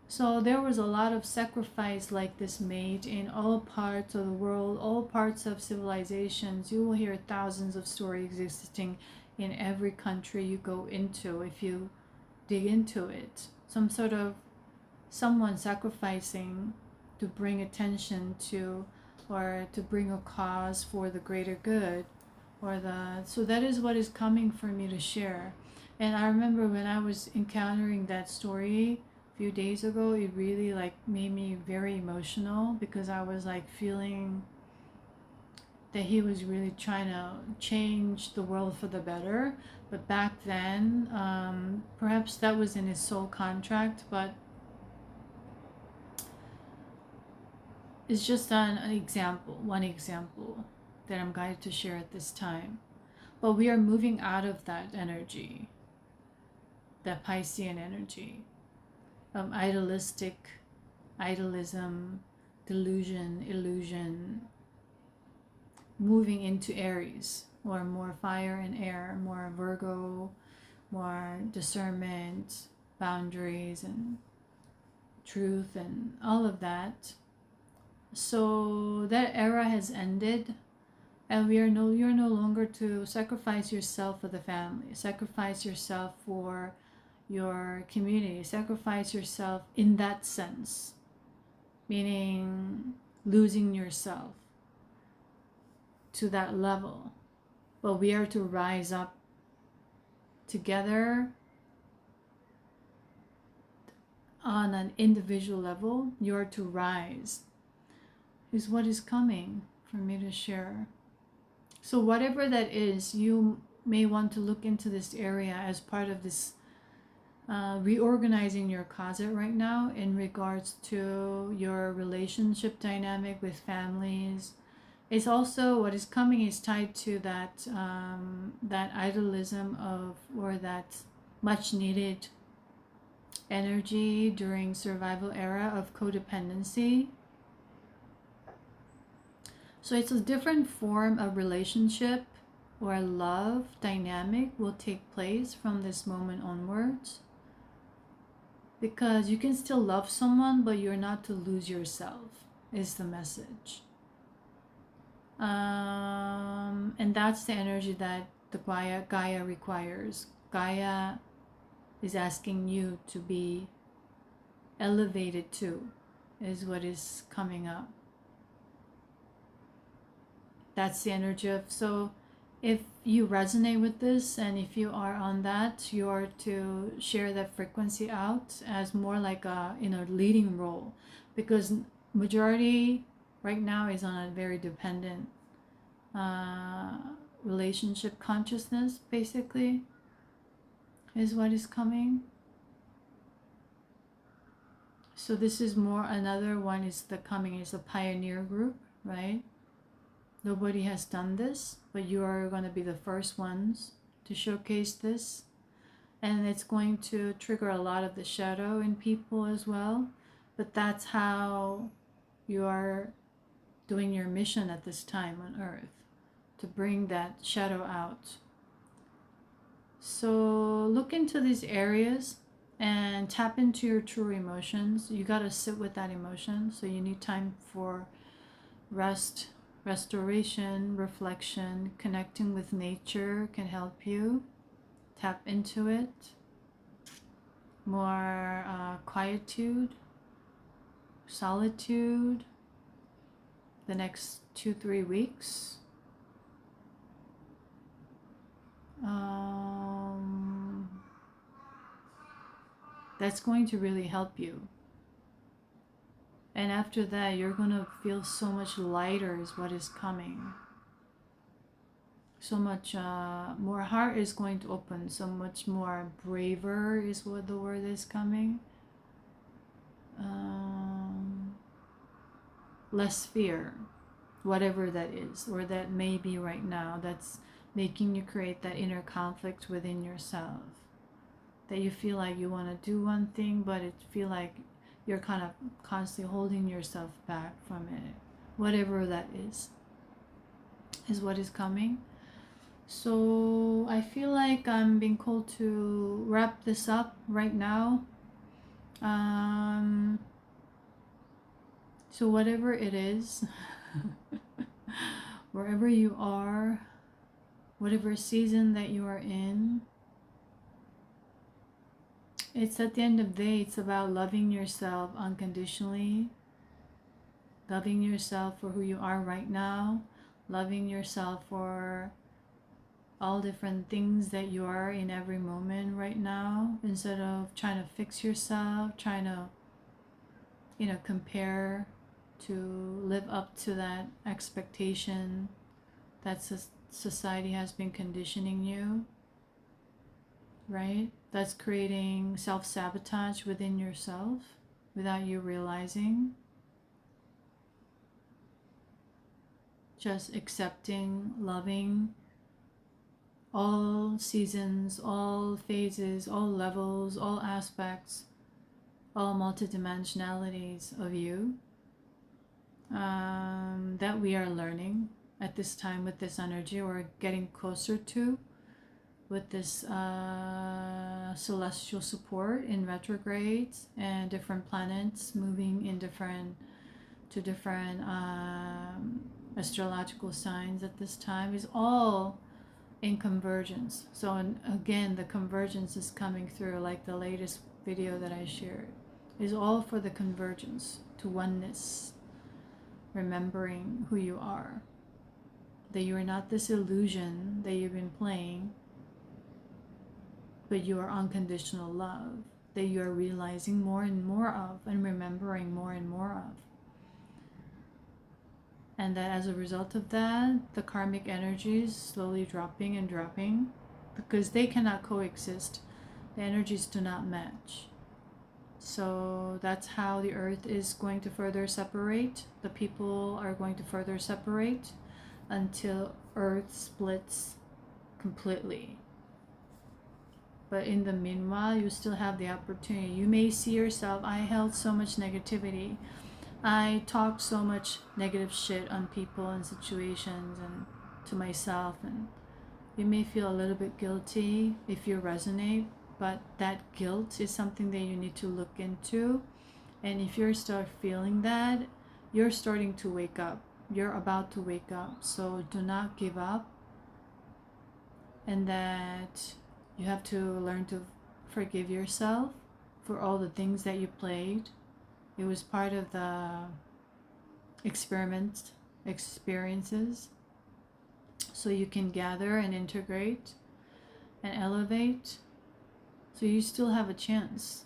So there was a lot of sacrifice like this made in all parts of the world, all parts of civilizations. You will hear thousands of stories existing in every country you go into if you dig into it. Some sort of someone sacrificing to bring attention to, or to bring a cause for the greater good, or so that is what is coming for me to share. And I remember when I was encountering that story a few days ago, it really like made me very emotional, because I was like feeling that he was really trying to change the world for the better. But back then, perhaps that was in his soul contract, but it's just one example that I'm guided to share at this time. But we are moving out of that energy, that Piscean energy, idealism, delusion, illusion, moving into Aries, or more fire and air, more Virgo, more discernment, boundaries, and truth, and all of that. So that era has ended, and you're no longer to sacrifice yourself for the family, sacrifice yourself for your community, sacrifice yourself in that sense, meaning losing yourself to that level. But we are to rise up together on an individual level. You are to rise, is what is coming for me to share. So whatever that is, you may want to look into this area as part of this reorganizing your closet right now in regards to your relationship dynamic with families. It's also, what is coming is tied to that that idealism of, or that much needed energy during survival era of codependency. So it's a different form of relationship or love dynamic will take place from this moment onwards, because you can still love someone, but you're not to lose yourself, is the message. And that's the energy that the Gaia requires. Gaia is asking you to be elevated too, is what is coming up. That's the energy of, so if you resonate with this, and if you are on that, you are to share that frequency out as more like a leading role, because majority right now is on a very dependent relationship consciousness, basically. is what is coming. So this is more, another one is the coming is a pioneer group, right? Nobody has done this, but you are going to be the first ones to showcase this. And it's going to trigger a lot of the shadow in people as well. But that's how you are doing your mission at this time on Earth, to bring that shadow out. So look into these areas and tap into your true emotions. You got to sit with that emotion. So you need time for rest, restoration, reflection. Connecting with nature can help you. Tap into it. More quietude, solitude the next 2-3 weeks. That's going to really help you. And after that, you're going to feel so much lighter is what is coming. So much more heart is going to open. So much more braver is what the word is coming. Less fear, whatever that is, or that may be right now, that's making you create that inner conflict within yourself. That you feel like you want to do one thing, but it feel like you're kind of constantly holding yourself back from it. Whatever that is what is coming. So I feel like I'm being called to wrap this up right now. So whatever it is, wherever you are, whatever season that you are in, it's at the end of the day, it's about loving yourself unconditionally, loving yourself for who you are right now, loving yourself for all different things that you are in every moment right now, instead of trying to fix yourself, trying to, compare, to live up to that expectation that society has been conditioning you, right? That's creating self-sabotage within yourself without you realizing. Just accepting, loving all seasons, all phases, all levels, all aspects, all multidimensionalities of you that we are learning at this time with this energy, or getting closer to with this celestial support in retrogrades and different planets moving in different astrological signs at this time, is all in convergence. So again, the convergence is coming through, like the latest video that I shared, is all for the convergence to oneness, remembering who you are, that you are not this illusion that you've been playing, but you are unconditional love, that you are realizing more and more of, and remembering more and more of. And that as a result of that, the karmic energy is slowly dropping and dropping, because they cannot coexist. The energies do not match. So that's how the earth is going to further separate. The people are going to further separate until earth splits completely. But in the meanwhile, you still have the opportunity. You may see yourself, I held so much negativity. I talked so much negative shit on people and situations and to myself, and you may feel a little bit guilty if you resonate, but that guilt is something that you need to look into. And if you start feeling that, you're starting to wake up. You're about to wake up. So do not give up. And that you have to learn to forgive yourself for all the things that you played. It was part of the experiences. So you can gather and integrate and elevate. So you still have a chance.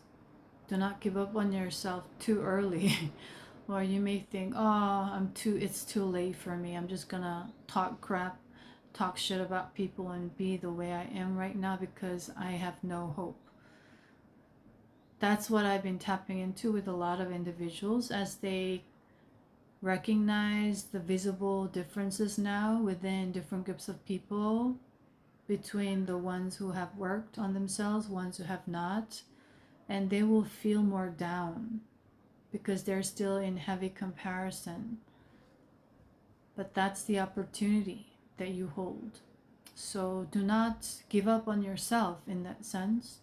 Do not give up on yourself too early. Or you may think, oh, it's too late for me. I'm just gonna talk talk shit about people and be the way I am right now because I have no hope. That's what I've been tapping into with a lot of individuals as they recognize the visible differences now within different groups of people, between the ones who have worked on themselves, ones who have not, and they will feel more down because they're still in heavy comparison. But that's the opportunity that you hold. So do not give up on yourself in that sense.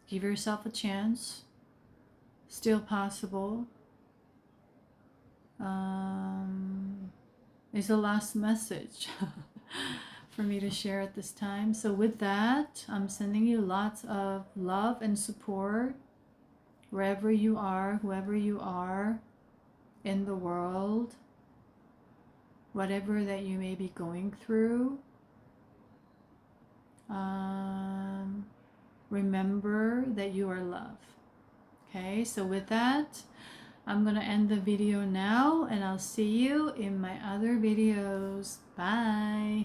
Give yourself a chance. Still possible. Is the last message for me to share at this time. So with that, I'm sending you lots of love and support wherever you are, whoever you are in the world, whatever that you may be going through. Remember that you are love. Okay, so with that, I'm gonna end the video now, and I'll see you in my other videos. Bye.